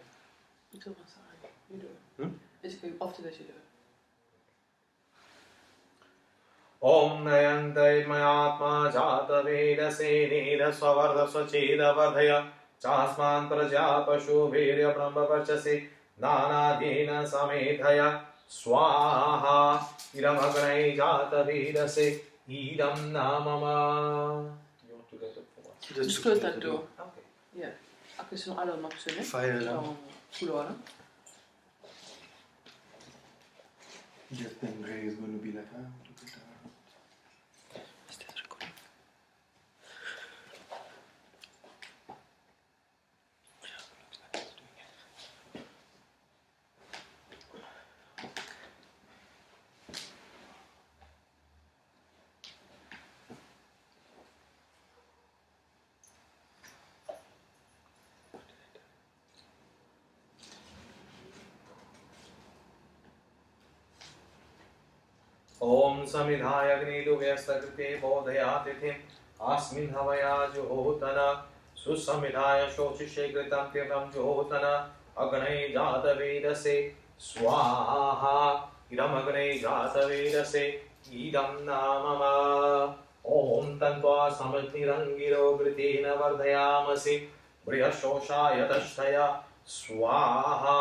Speaker 3: It's almost like you do it.
Speaker 2: Hmm?
Speaker 3: It's okay. After this, you do it.
Speaker 1: ओम नयन्तैर्मयात्मा जातवेदसे नीरस्ववर्धस्वचेदवर्धय चास्मान् प्रजा पशुभिर्य ब्रह्मवर्चसे नानाधीन समेधय स्वाहा। इदमग्नै जातवेदसे इदं न मम। You want to get up for what?
Speaker 3: Just close that door.
Speaker 1: Okay.
Speaker 3: Yeah. Aku is een alarm op z'n
Speaker 2: Fire alarm.
Speaker 3: Goede alarm.
Speaker 2: Just then Ray is going to be like, ah, look at that.
Speaker 3: Is dit recording?
Speaker 1: ओम समिधाय अग्निदुभयस्तकृते बोधयातिथिम् अस्मिन् हवया जुहोतन सुसमिधाय शोचिषे कृतं तीर्थं जुहोतन अग्ने जातवेदसे स्वाहा। इदमग्ने जातवेदसे इदं न मम। ओम तन्त्वा समग्निरङ्गिरो घृतेन वर्धयामसि बृहशोषाय तष्ठया स्वाहा।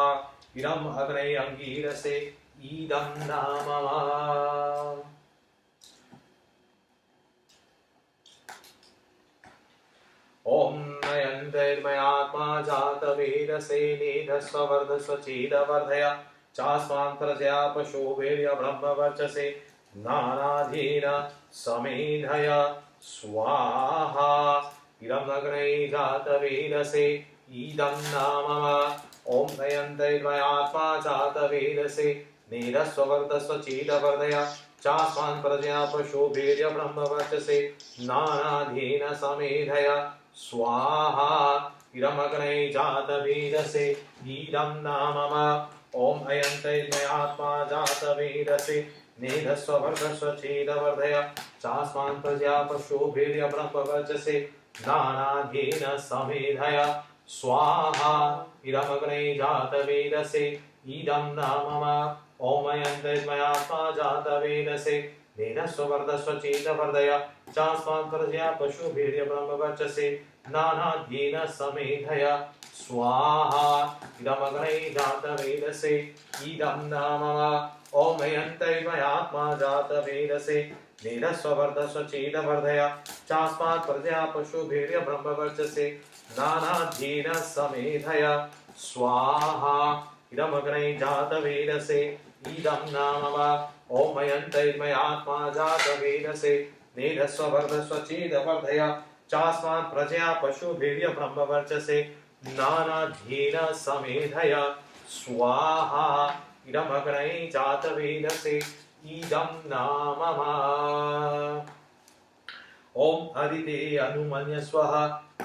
Speaker 1: इदम् अग्ने अङ्गीरसे इदं न मम। ओम नयन्तैर्मयात्मा जातवेदसे नेधस्ववर्धस्वचेदवर्धय चास्मान् प्रजया पशुभिर्य ब्रह्मवर्चसे नानाधीन समेधय स्वाहा। इदमग्ने जातवेदसे इदं न मम। ओम नयन्तैर्मयात्मा जातवेदसे नेधस्ववर्धस्वचेदवर्धय चास्मान् प्रजया पशुभिर्य ब्रह्मवर्चसे नानाधीन समेधय स्वाहा। इदमग्ने जातवेदसे इदं न मम। ओम अयन्तैर्मयात्मा जातवेदसे नेधस्ववर्धस्वचेदवर्धय चास्मान् प्रजया पशुभिर्य ब्रह्मवर्चसे नानाधीन समेधय स्वाहा। इदमग्ने जातवेदसे इदं न मम। ओम अयन्तैर्मयात्मा जातवेदसे नेनस्ववर्धस्व चेदवर्धय चास्मात् प्रजया पशुभिर्य ब्रह्मवर्चसे नानाध्येन समेधय स्वाहा इदमग्नै जातवेदसे इदं नाम ॐ मयन्तैर्मयात्मा जातवेदसे नेनस्ववर्धस्व चेदवर्धय चास्मात् प्रजया पशुभिर्य ब्रह्मवर्चसे नानाध्येन समेधय स्वाहा इदमग्नै जातवेदसे इदं नाम ॐ मयन्तैर्मयात्मा जातवेदसे नेनस्ववर्धस्व चेदवर्धय चास्मात् प्रजया पशुभिर्य ब्रह्मवर्चसे नानाध्येन समेधय स्वाहा इदमग्नै जातवेदसे इदं नाम ॐ हरिते अनुमन्यस्वः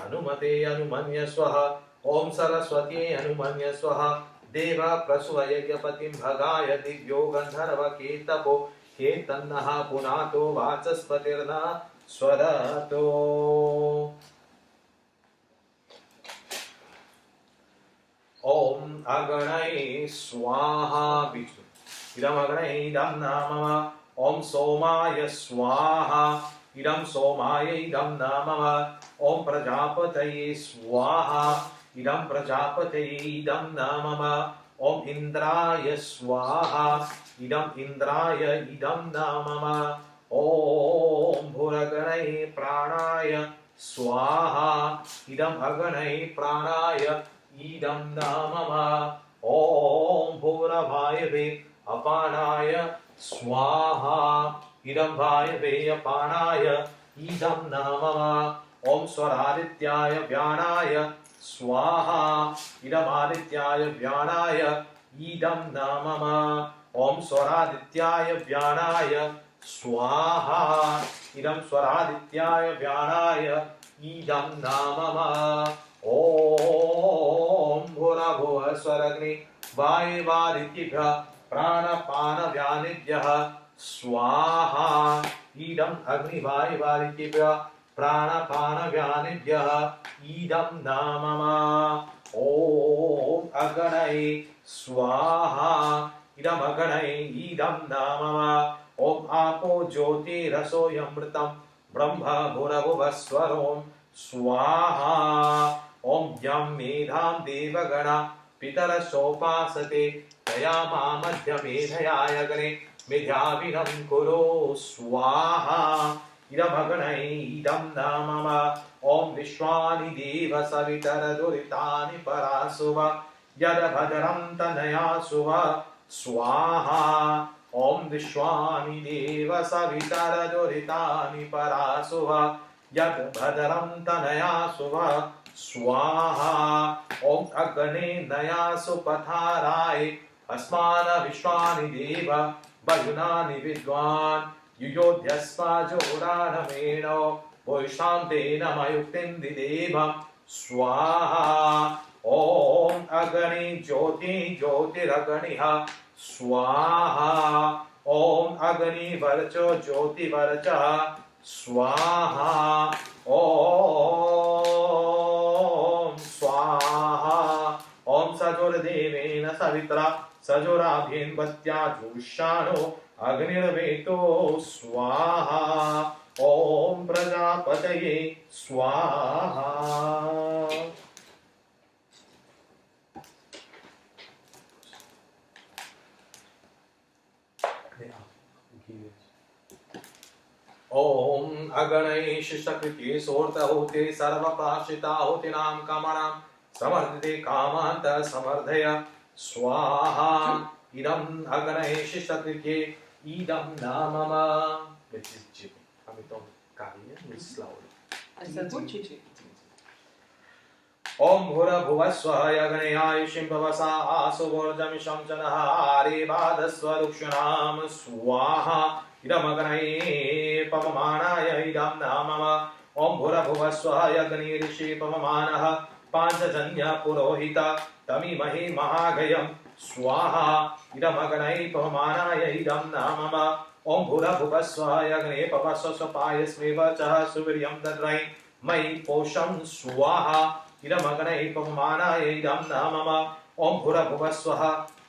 Speaker 1: अनुमते अनुमन्यस्वः ॐ सरस्वत्यै अनुमन्यस्वः देव प्रसूयज्ञपतिं भगाय दिव्यो गन्धर्व केतपो केतन्नः पुनातो वाचस्पतिर्न स्वरतो ॐ अगणै स्वाहा विष्णु इदम् अगणै इदं नाम ॐ सोमाय स्वाहा इदं सोमाय इदं नाम ॐ प्रजापतये स्वाहा इदं प्रजापतये इदं नाम ॐ इन्द्राय स्वाहा इदम् इन्द्राय इदं नाम ॐ भूरगणै प्राणाय स्वाहा इदम् अगणै प्राणाय इदं नाम ॐ भूरवायवे अपानाय स्वाहा इदं वायवे अपानाय इदं नाम ॐ स्वरादित्याय व्यानाय स्वाहा इदमादित्याय व्यानाय इदं नाम ॐ स्वरादित्याय व्यानाय स्वाहा इदं स्वरादित्याय व्यानाय इदं नाम ॐ भूर्भुवः स्वरग्नि वायुवादित्यभ्यः प्राणपानव्यानिभ्यः स्वाहा इदम् अग्निवायुवादित्यभ्यः प्राणपानव्यानिभ्यः इदं नाम ॐ अगणै स्वाहा इदम् अगणै इदं नाम ॐ आपो ज्योतिरसोऽयमृतं ब्रह्म भूर्भुवः स्वरों स्वाहा ॐ यं मेधां देवगणा पितरसोपासते तया मामध्यमेधयायग्ने मेधाविनं कुरु स्वाहा इदमग्नै इदं नाम ॐ विश्वानि देव सवितरदुरितानि परासुव यदभद्रं तनयासुव स्वाहा ॐ विश्वानि देव सवितरदुरितानि परासुव यद्भद्रं तनयासुव स्वाहा ॐ अग्ने नयासु पथाराय अस्मान् विश्वानि देव वयुनानि विद्वान् युयोध्यस्वाजोरानमेनो पुरुषां तेन मयुक्तिं दिदेव स्वाहा ॐ अग्नि ज्योति ज्योतिरग्निः स्वाहा ॐ अग्निवर्चो ज्योतिवर्चः स्वाहा ॐ स्वाहा ॐ सजुर्देवेन सवित्रा सजुराभ्यन्वत्या जुषाणो अग्निर्वेतो स्वाहा ॐ प्रजापतये स्वाहा ॐ अगणै शिष्टकृत्ये सोऽर्थहोते सर्वप्राश्रिताहुतीनां कामानां समर्थिते कामान्त समर्धय स्वाहा इदम् अगणै शिष्टकृत्ये इदं नाम which is Jimmy. Hamitom Kariya means slowly.
Speaker 3: Is that what Chichi?
Speaker 1: ॐ भूर्भुवः स्वः अग्नयायुषिं भवसा आसुवोर्जमिषं च नः आरेवादस्वरुक्षुणां स्वाहा इदमग्नै पवमानाय इदं नाम ॐ भूर्भुवः स्वः अग्निरिषि पवमानः पाञ्चजन्य पुरोहित तमीमहि महागयं स्वाहा इदमग्नै पवमानाय इदं नाम ॐ भूर्भुवः स्वः अग्ने पवस्वपायस्मेव च सुवीर्यं दद्रै मयि पोषं स्वाहा इदमग्नै पवमानाय इदं नाम ॐ भूर्भुवः स्वः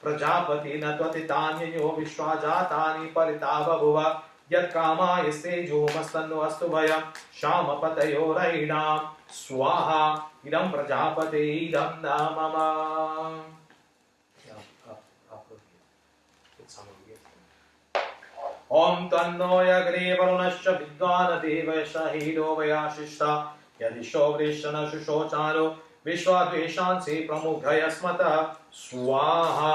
Speaker 1: प्रजापति न त्वतितान्ययो विश्वा जातानि परिता बभुव यत्कामायस्ते जुहोमस्तन्नो अस्तु भयं श्यामपतयोरयिणां स्वाहा इदं प्रजापते इदं न मम ओम तन्नो अग्ने वरुणश्च विद्वान् देवश्च हीरो वयाशिष्ट यदिशो वृषण शुशोचारो विश्वाद्वेषांसि प्रमुखयस्मत स्वाहा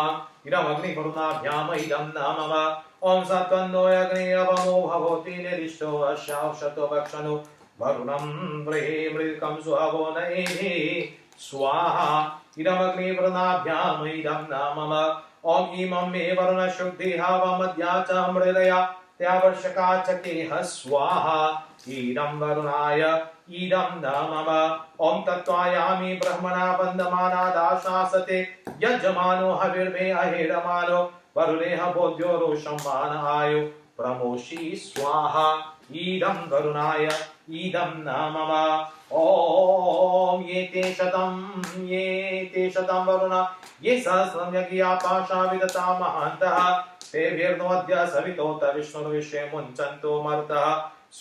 Speaker 1: इदमग्निवरुणाभ्याम इदं न मम ओम सत्तन्नो अग्ने अवमो भवति निरिष्टो अश्यावशतो भक्षणो वरुणं व्रहे मृकं सुहवो नैहि स्वाहा इदमग्निवरुणाभ्याम इदं न मम ओम इमं मे वरुण शुद्धिः वमद्या च मृदया त्यावर्षका च केह स्वाहा इदं वरुणाय इदं न मम ओम तत्त्वायामि ब्रह्मणा वन्दमानादाशासते यजमानो हविर्मे अहिरमानो वरुणेह बोध्यो रोषं मानायो प्रमोषि स्वाहा इदं वरुणाय इदं न मम ओम ये ते शतं वरुण ये सहस्रं यज्ञा पाशा विदता महान्तः तेभिर्नोऽद्य सवितोत विष्णुर्विश्वे मुञ्चन्तो मरुतः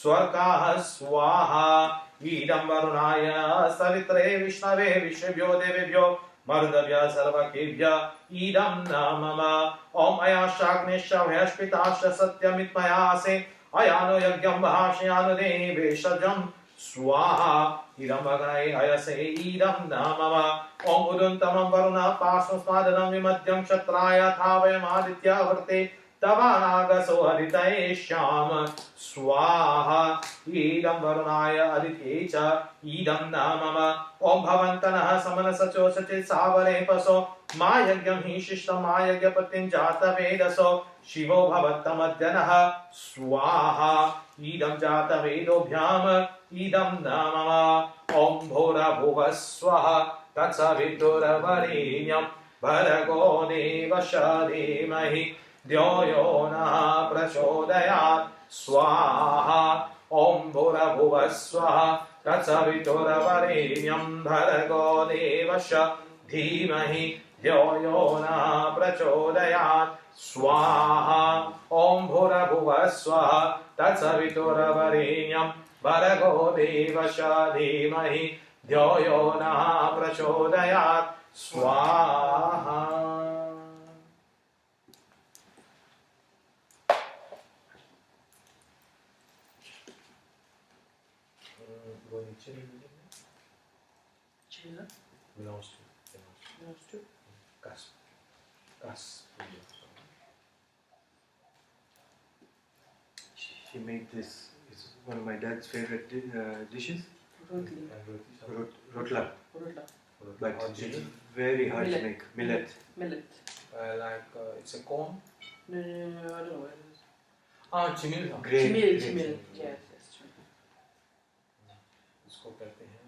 Speaker 1: स्वर्गाः स्वाहा इदं वरुणाय सवित्रे विष्णवे विश्वेभ्यो देवेभ्यो मरुदभ्य सर्वकेभ्य इदं न मम ओम अयाशाग्निश्च वयस्पिताश्च सत्यमित्मयासे अयानो यज्ञं भाषयानो देवेशजं स्वाहा इदं अग्नये अयसे इदं न मम ओम उदुन्तमं वरुण पार्श्वस्मादनं विमध्यं क्षत्राय थावयमादित्यावर्ते तवानागसो हरितये श्याम स्वाहा इदं वरुणाय अदिते च इदं न मम ओम भवन्तनः समनसचो सचित् सावरे पशो मा यज्ञं हि शिष्टं मा यज्ञपतिं जातवेदसो शिवो भवत्तमद्यनः स्वाहा इदं जातवेदोभ्याम इदं न मम ओम भूरभुवः स्वः तत्सवितुर्वरेण्यं भर्गो देवस्य धीमहि धियो यो नः प्रचोदयात् स्वाहा ओम भूरभुवः स्वः तत्सवितुर्वरेण्यं भर्गो देवस्य धीमहि धियो यो नः प्रचोदयात् स्वाहा ओम भूरभुवः स्वः तत्सवितुर्वरेण्यं भर्गो देवस्य धीमहि धियो यो नः प्रचोदयात् स्वाहा
Speaker 3: Chila.
Speaker 1: belongs to
Speaker 3: Belongs to.
Speaker 1: Kas.
Speaker 2: She made this. It's one of my dad's favorite dishes.
Speaker 3: Rotli.
Speaker 2: Rotla.
Speaker 3: Rotla.
Speaker 2: But it's very hard to make. Millet.
Speaker 3: Millet.
Speaker 1: It's a corn.
Speaker 3: No, I don't know what it is.
Speaker 1: चिमिल था
Speaker 2: Grain.
Speaker 3: Chimil. Yes, true.
Speaker 1: इसको कहते हैं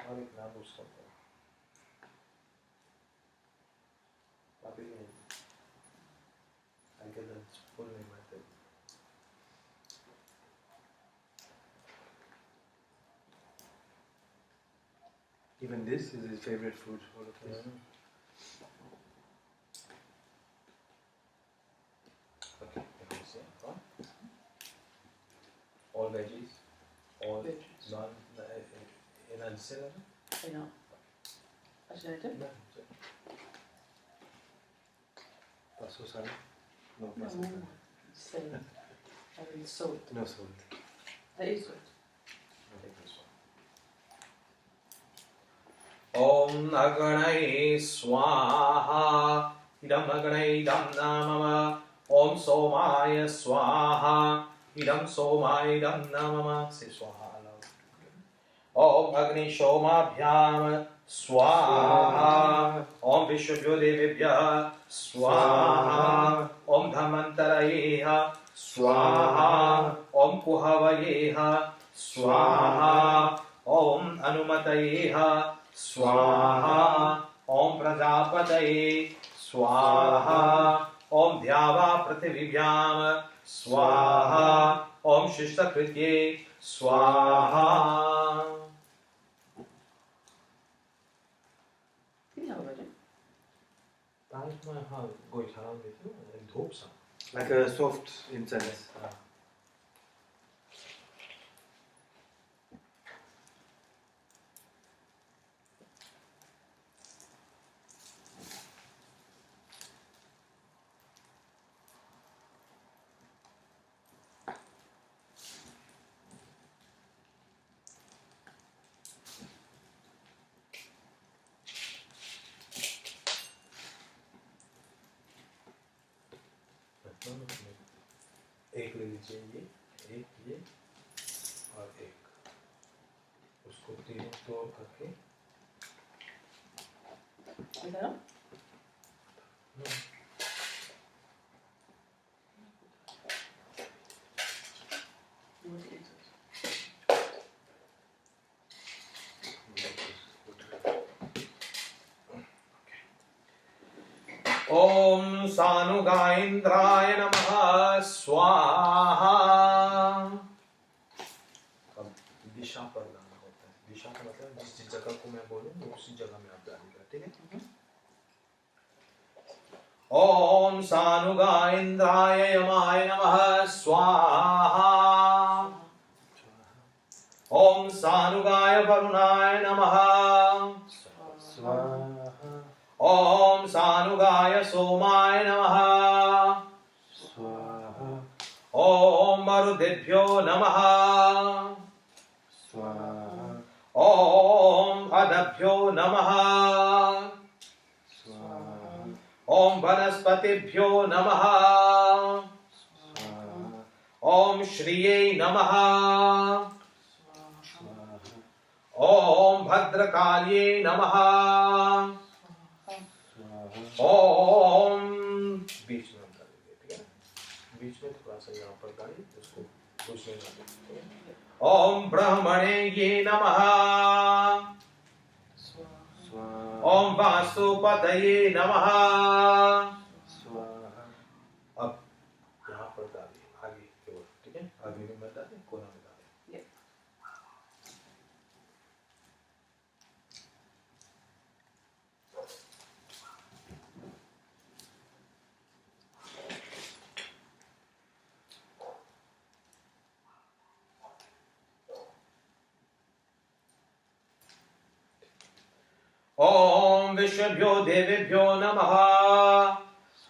Speaker 1: और एक नाम उसका था अभी I get the full name I think
Speaker 2: Even this is his favorite food. All of this.
Speaker 1: Okay, all veggies, all
Speaker 3: Veggies.
Speaker 1: non-energy.
Speaker 3: I know. Actually, I did.
Speaker 2: Paso sal? No,
Speaker 3: No.
Speaker 2: paso sal.
Speaker 3: Same. I mean, salt.
Speaker 2: No salt.
Speaker 3: That is salt.
Speaker 1: ओम अगणये स्वाहा इदं अगणये इदं न मम ओम सोमाय स्वाहा इदं सोमाय इदं न मम से स्वाहा ओम अग्नि सोमाभ्याम स्वाहा ओम विश्वभ्यो देवेभ्यः स्वाहा ओम धमन्तरयेह स्वाहा ओम कुहवयेह स्वाहा ओम अनुमतयेह स्वाहा ओम प्रजापतये स्वाहा ओम द्यावा पृथिवीभ्याम स्वाहा ओम शिष्टकृत्ये स्वाहा
Speaker 3: Did you have already?
Speaker 1: तारीख में हाँ गोइठाराम देते हैं धूप सा
Speaker 2: Like a soft incense.
Speaker 1: हाँ। एक ले लीजिए, ये और एक, उसको तीनों तोड़ करके
Speaker 3: Is that all? You want it into it?
Speaker 1: ओम सानुगाइंद्राय नमः स्वाहा। अब दिशा पर गाना होता है। दिशा का मतलब जिस जगह को मैं बोलूँ उसी जगह में आप गाएंगे, ठीक है? ओम सानुगाइंद्राय यमाय नमः स्वाहा। ओम सानुगाय वरुणाय नमः
Speaker 2: स्वाहा।
Speaker 1: ओम सानुगाय सोमाय नमः
Speaker 2: स्वाहा।
Speaker 1: ओम मरुदेभ्यो नमः
Speaker 2: स्वाहा।
Speaker 1: ओम अदभ्यो नमः
Speaker 2: स्वाहा।
Speaker 1: ओम वनस्पतिभ्यो नमः
Speaker 2: स्वाहा।
Speaker 1: ओम श्रिये नमः
Speaker 2: स्वाहा।
Speaker 1: ओम भद्रकाल्ये नमः
Speaker 2: स्वाहा।
Speaker 1: ओम बीच में हम कर देंगे, ठीक है ना? बीच में थोड़ा सा यहाँ पर गाड़ी उसको दूसरे में कर देंगे। ओम ब्रह्मणे ये नमः
Speaker 2: स्वाहा।
Speaker 1: ओम वासुपतये नमः।
Speaker 2: स्वाहा।
Speaker 1: अब यहाँ पर डालिए आगे की ओर, ठीक है? आगे में मत डालें, कोना में डालें।
Speaker 3: Yeah.
Speaker 1: ओम विश्वभ्यो देवेभ्यो नमः।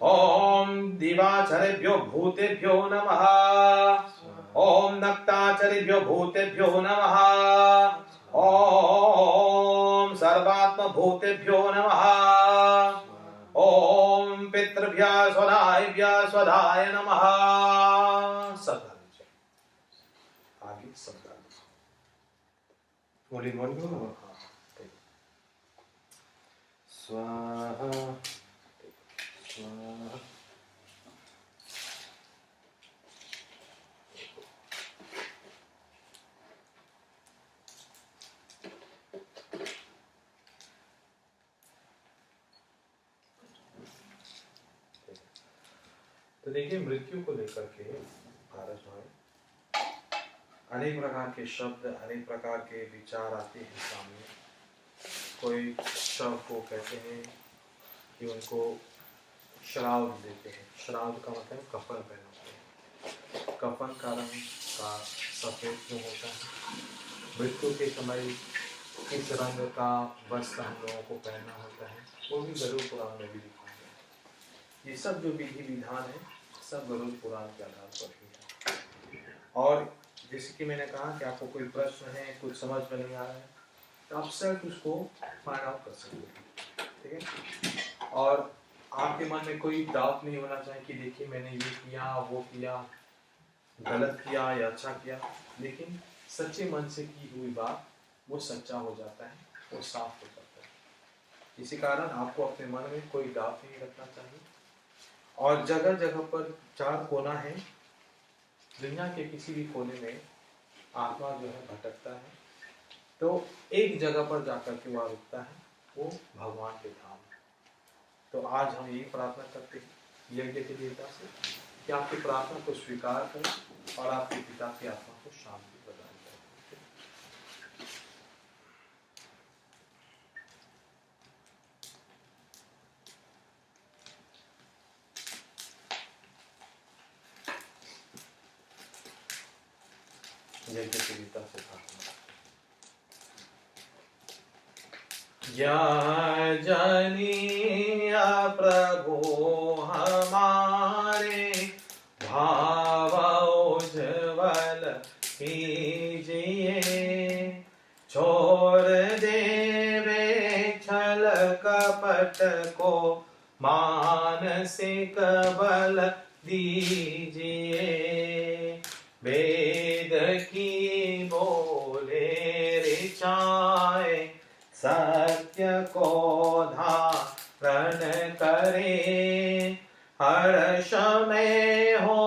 Speaker 1: ओम दिवाचरेभ्यो भूतेभ्यो नमः। ओम नक्ताचरेभ्यो भूतेभ्यो नमः। ओम सर्वात्म भूतेभ्यो नमः। ओम पितृभ्यः स्वधायभ्यः स्वधाय नमः। सब डाल दीजिए, आगे सब डाल दीजिए।
Speaker 2: All in one go?
Speaker 1: हाँ, ठीक है।
Speaker 2: Swaha. Swaha.
Speaker 1: तो देखिए, मृत्यु को लेकर के भारत में अनेक प्रकार के शब्द, अनेक प्रकार के विचार आते हैं सामने। कोई शव को कहते हैं कि उनको श्राद्ध देते हैं। श्राद्ध का मतलब कफन पहनाते हैं। कफन का रंग का सफेद क्यों होता है? मृत्यु के समय किस रंग का वस्त्र हम लोगों को पहनना होता है, वो भी गरुड़ पुराण में भी लिखा है। ये सब जो विधि विधान है, सब गरुड़ पुराण के आधार पर ही है। और जैसे कि मैंने कहा कि आपको कोई प्रश्न है, कुछ समझ में नहीं आ रहा है, तो आप सेल्फ उसको फाइंड आउट कर सकते हैं, ठीक है? और आपके मन में कोई डाउट नहीं होना चाहिए कि देखिए मैंने ये किया, वो किया, गलत किया या अच्छा किया। लेकिन सच्चे मन से की हुई बात वो सच्चा हो जाता है, वो साफ हो जाता है। इसी कारण आपको अपने मन में कोई डाउट नहीं रखना चाहिए। और जगह जगह पर चार कोना है, दुनिया के किसी भी कोने में आत्मा जो है भटकता है, तो एक जगह पर जाकर के वह रुकता है, वो भगवान के धाम है। तो आज हम यही प्रार्थना करते हैं यज्ञ के देवता से कि आपकी प्रार्थना को स्वीकार करें और आपके पिता की आत्मा को शांति प्रदान करें। यज्ञ प्रियता से प्रार्थना। या जनिया प्रभु हमारे भाव उज्ज्वल कीजिए, छोड़ देवे छल कपट को मानसिक बल दीजिए। वेद की बोले ऋचाए, सत्य को धारण करे, हर्ष में हो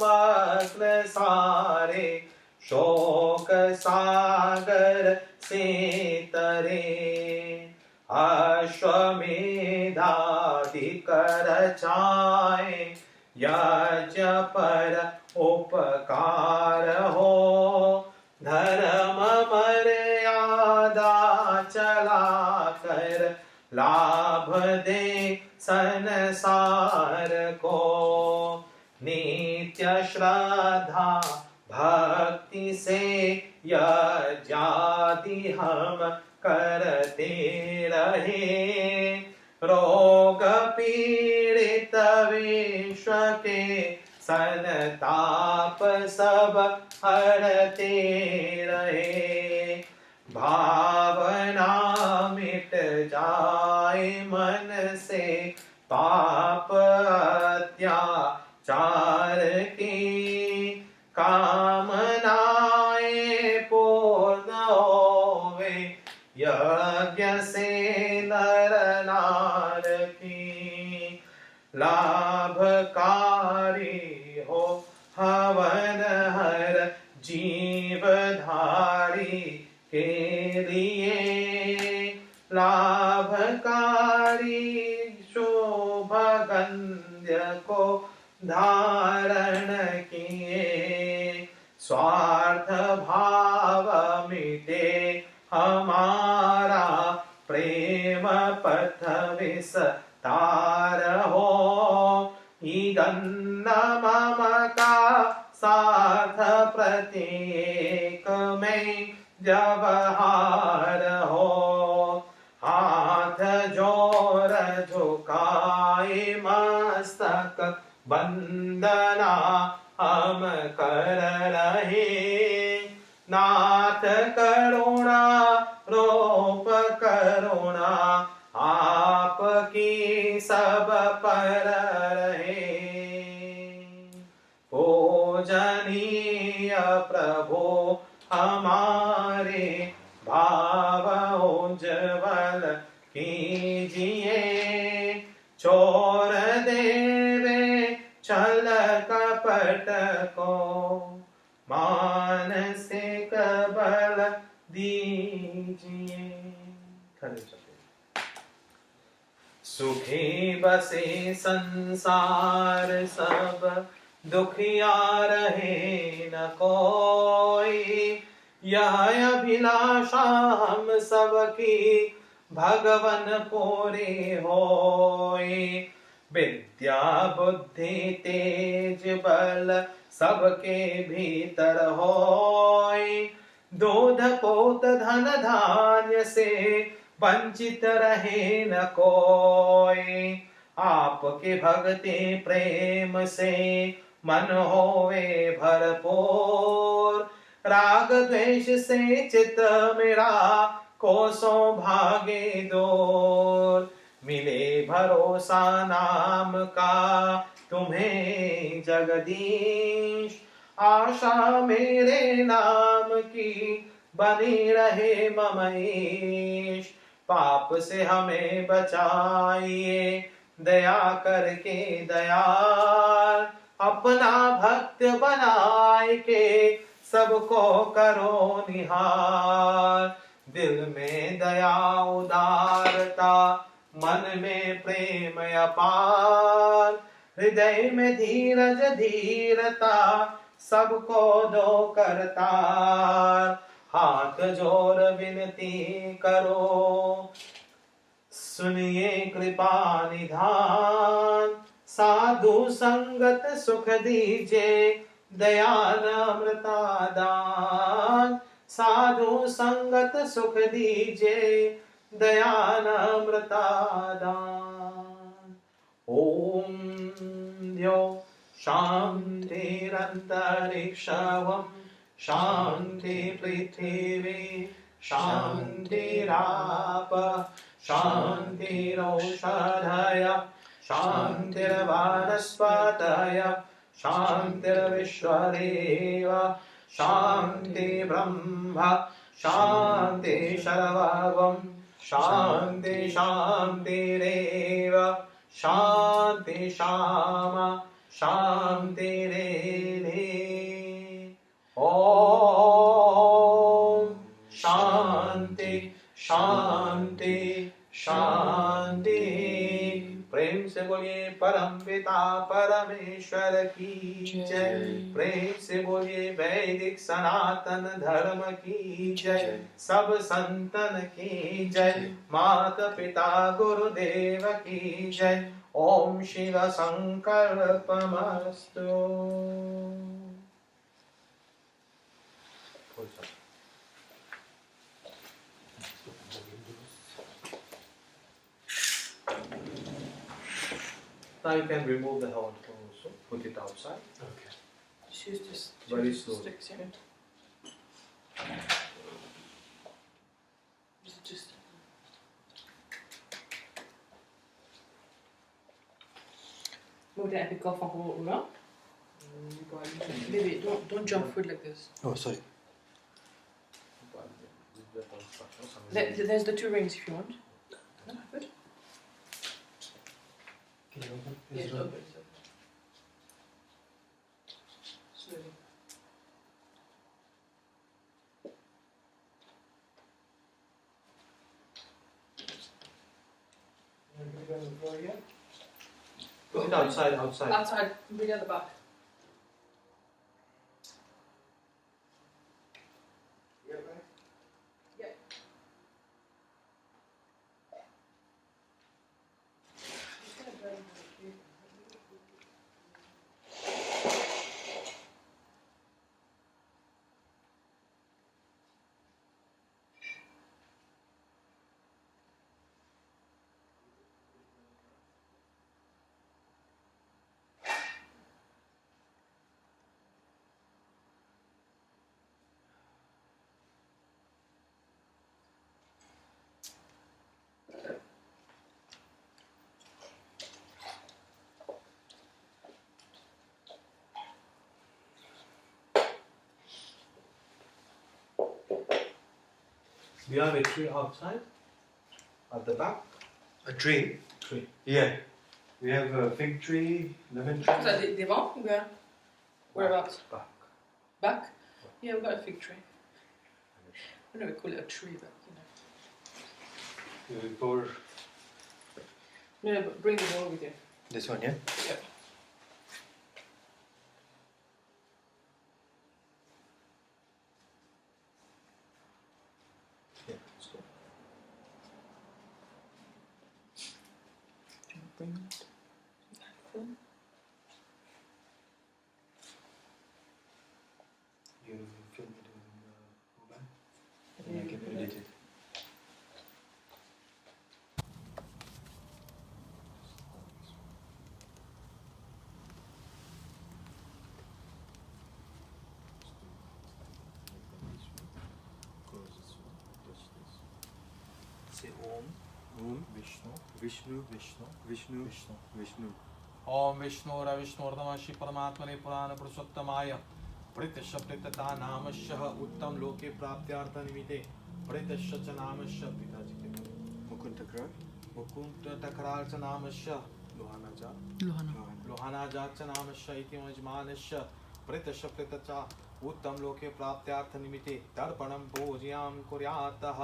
Speaker 1: मग्न सारे, शोक सागर से तरे। अश्वमेधादि कर चाहे, यज्ञ पर उपकार हो, धर्म मर्यादा चला कर लाभ दे संसार को। नित्य श्रद्धा भक्ति से यज्ञादि हम करते रहे, रोग पीड़ित विश्व के संताप सब हरते रहे। भावना मिट जाए मन से, पाप अत्याचार की, कामनाएं पूर्ण होवे, यज्ञ से नर नार की। लाभकारी हो हवन हर जीवधारी के लिए, लाभकारी शोभगंध्य को धारण किए। स्वार्थ भाव मिटे हमारा, प्रेम पथ विस्तार हो, इदन्न मम का साथ प्रत्येक में व्यवहार हो। हाथ जोर झुकाए मस्तक वंदना हम कर रहे, नाथ करुणा रूप करुणा आपकी सब पर रहे। पूजनीय प्रभु हमारे भाव उज्ज्वल कीजिए, छोड़ देवे छल कपट को मानसिक बल दीजिए। सुखी बसे संसार सब, दुखिया रहे न कोई, यह अभिलाषा हम सबकी भगवन पूरी होई। विद्या बुद्धि तेज बल सबके भीतर होई, दूध पोत धन धान्य से वंचित रहे न कोई। आपके भक्ति प्रेम से मन होवे भरपूर, राग द्वेष से चित मेरा कोसों भागे दूर। मिले भरोसा नाम का तुम्हें जगदीश, आशा मेरे नाम की बनी रहे ममईश। पाप से हमें बचाइए दया करके दयाल, अपना भक्त बनाए के सबको करो निहाल। दिल में दया उदारता, मन में प्रेम अपार, हृदय में धीरज धीरता सबको दो करतार। हाथ जोड़ विनती करो सुनिए कृपा निधान, साधु संगत सुख दीजे दयानामृतादान साधु संगत सुख दीजे दयानामृतादान ओम द्यो शांतिरंतरिक्षवम शांति पृथिवी शांतिराप शांतिरौषधय शांतिर्वनस्पतय शांतिर्विश्वदेव शांति ब्रह्म शांति सर्वं शांति शांतिरेव शांति शाम शांतिरेधि ओम शांति शांति शांति प्रेम से बोलिए परम पिता परमेश्वर की जय प्रेम से बोलिए वैदिक सनातन धर्म की जय सब संतन की जय माता पिता गुरुदेव की जय Om Shiv संकल्पमस्तु Now you can remove the horn also, put it outside.
Speaker 2: Okay.
Speaker 3: Just use this.
Speaker 1: Very
Speaker 3: just
Speaker 1: slowly.
Speaker 3: sticks, yeah. Just. Moet heb ik al van gehoord, hoor. Baby, don't jump forward like this.
Speaker 2: Oh, sorry.
Speaker 3: There's the 2 rings if you want. No, good.
Speaker 2: Can you open?
Speaker 3: Yes,
Speaker 2: Is it
Speaker 3: open. Slowly.
Speaker 1: Put it outside, outside.
Speaker 3: Outside, bring it at the back.
Speaker 1: We have a tree outside, at the back.
Speaker 2: A tree?
Speaker 1: Tree.
Speaker 2: Yeah. We have a fig tree, lemon tree.
Speaker 3: Is that devant? Where? Whereabouts?
Speaker 1: Back.
Speaker 3: Back? Yeah, we've got a fig tree. I don't know, we call it a tree, but you know.
Speaker 2: We pour
Speaker 3: No, but bring the ball with you.
Speaker 2: this one, yeah?
Speaker 3: Yeah.
Speaker 1: Yeah, let's go.
Speaker 3: Do you want to bring it?
Speaker 2: You film it in mobile? And I can edit it.
Speaker 1: Say Om.
Speaker 2: Om
Speaker 1: Vishnu.
Speaker 2: Vishnu
Speaker 1: Vishnu.
Speaker 2: Vishnu
Speaker 1: Vishnu.
Speaker 2: Vishnu
Speaker 1: ओम विष्णुरविष्णुर्नमः परमात्मने पुराण पुरुषोत्तमाय प्रीतश्च प्रीतता नामश्च उत्तम लोके प्राप्त्यार्थनिमिते प्रीतश्च च नामश्च पिताजी के नाम
Speaker 2: Mukund Takrar
Speaker 1: मुकुंद टकराल च नामश्च लोहाना जा लोहाना जा च नामश्च इति मजमानश्च प्रीतश्च प्रीतचा उत्तम लोके प्राप्त्यार्थनिमिते तर्पणं पूजयां कुर्यातः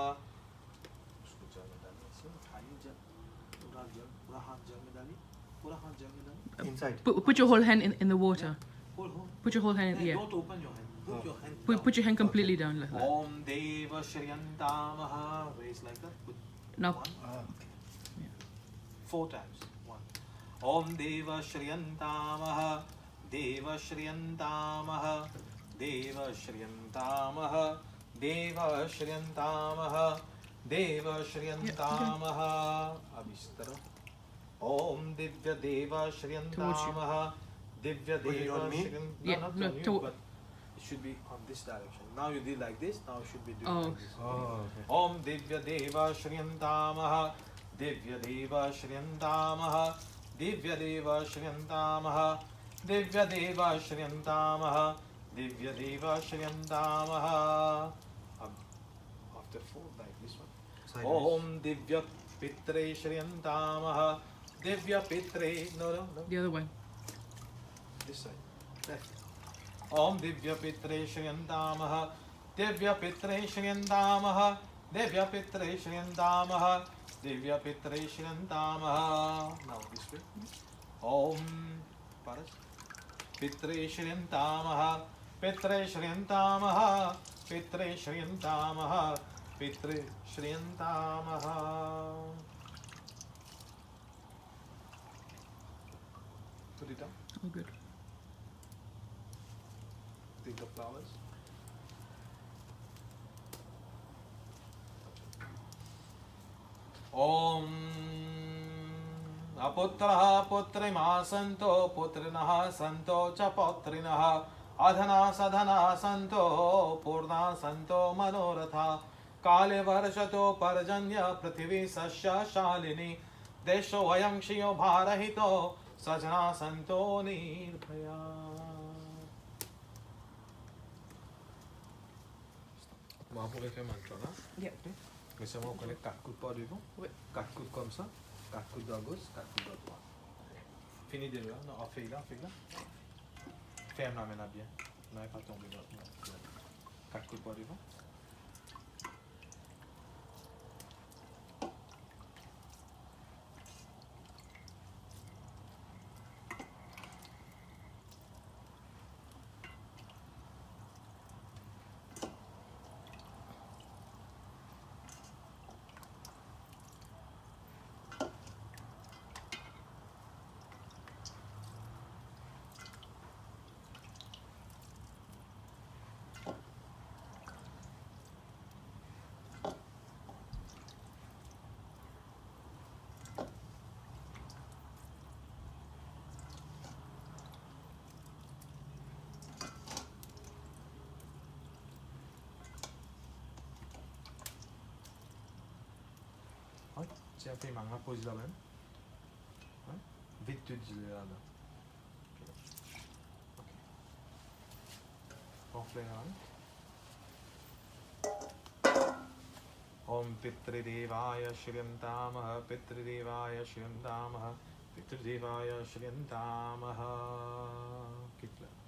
Speaker 1: उसको जल में डालने से उठाइए जल पूरा हाथ जल में डालिए पूरा हाथ जल में डालिए
Speaker 2: Inside.
Speaker 3: Put your whole hand in the water.
Speaker 1: hold
Speaker 3: Put your whole hand in the air.
Speaker 1: don't open your hand put your hand
Speaker 3: Put your hand completely down like that.
Speaker 1: Om Deva Shriyantamah. Raise like that. Put
Speaker 3: Now,
Speaker 1: one. 4 times. 1. Om Deva Shriyantamah. देवश्रियन्तामः देवश्रियन्तामः देवश्रियन्तामः देवश्रियन्तामः अब इस तरफ ओम Divya देवश्रियन्तामः Divya देवश्रियन्तामः
Speaker 3: Yeah,
Speaker 1: not
Speaker 3: no,
Speaker 1: on you,
Speaker 3: to-
Speaker 1: but it should be on this direction. Now you did like this, now you should be doing
Speaker 3: Oh.
Speaker 1: like this.
Speaker 2: okay.
Speaker 1: Om Divya Deva Shriyantamaha Divya Deva Shriyantamaha Divya Deva Shriyantamaha Divya Deva Shriyantamaha Divya Deva Shriyantamaha. After four, like this one.
Speaker 2: Sideways.
Speaker 1: Om Divya Pitre Shriyantamaha Divya Pitre. No.
Speaker 3: The other way.
Speaker 1: This side. Left. Om Divya Pitre Shriyantamaha Divya Pitre Shriyantamaha Divya Pitre Shriyantamaha Divya Pitre Shriyantamaha. Now this way. Om Paras Pitre Shriyantamaha Pitre Shriyantamaha Pitre Shriyantamaha Pitre Shriyantamaha. Put it down.
Speaker 3: Oh, good.
Speaker 1: Take the flowers. Om Aputraha Putrima Santo Putrinaha Santo Chapotrinaha Adhana Sadhana Santo Purna Santo Manoratha Kale Varshato Parjanya Prithivi Sasya Shalini Desho Ayam Shiyo Bharahito Sajana Santo Nirbhaya. Vamos a faire mantra là.
Speaker 3: Yep.
Speaker 1: Mais seulement on connaît 4 coups de pas devant.
Speaker 3: Oui.
Speaker 1: 4 coups comme ça. 4 coups de gauche, 4 coups de droite. Fini de là. Non, fais là. Ferme la main là bien. Non, elle pas tomber là. 4 coups de pas devant. Tu as fait maintenant, pose la même. Hein? Vite, tu dis là. Ok. Gonfler la main. Om Pitridevaya Shriyantamaha Pitridevaya Shriyantamaha Pitridevaya Shriyantamaha. Quitte là.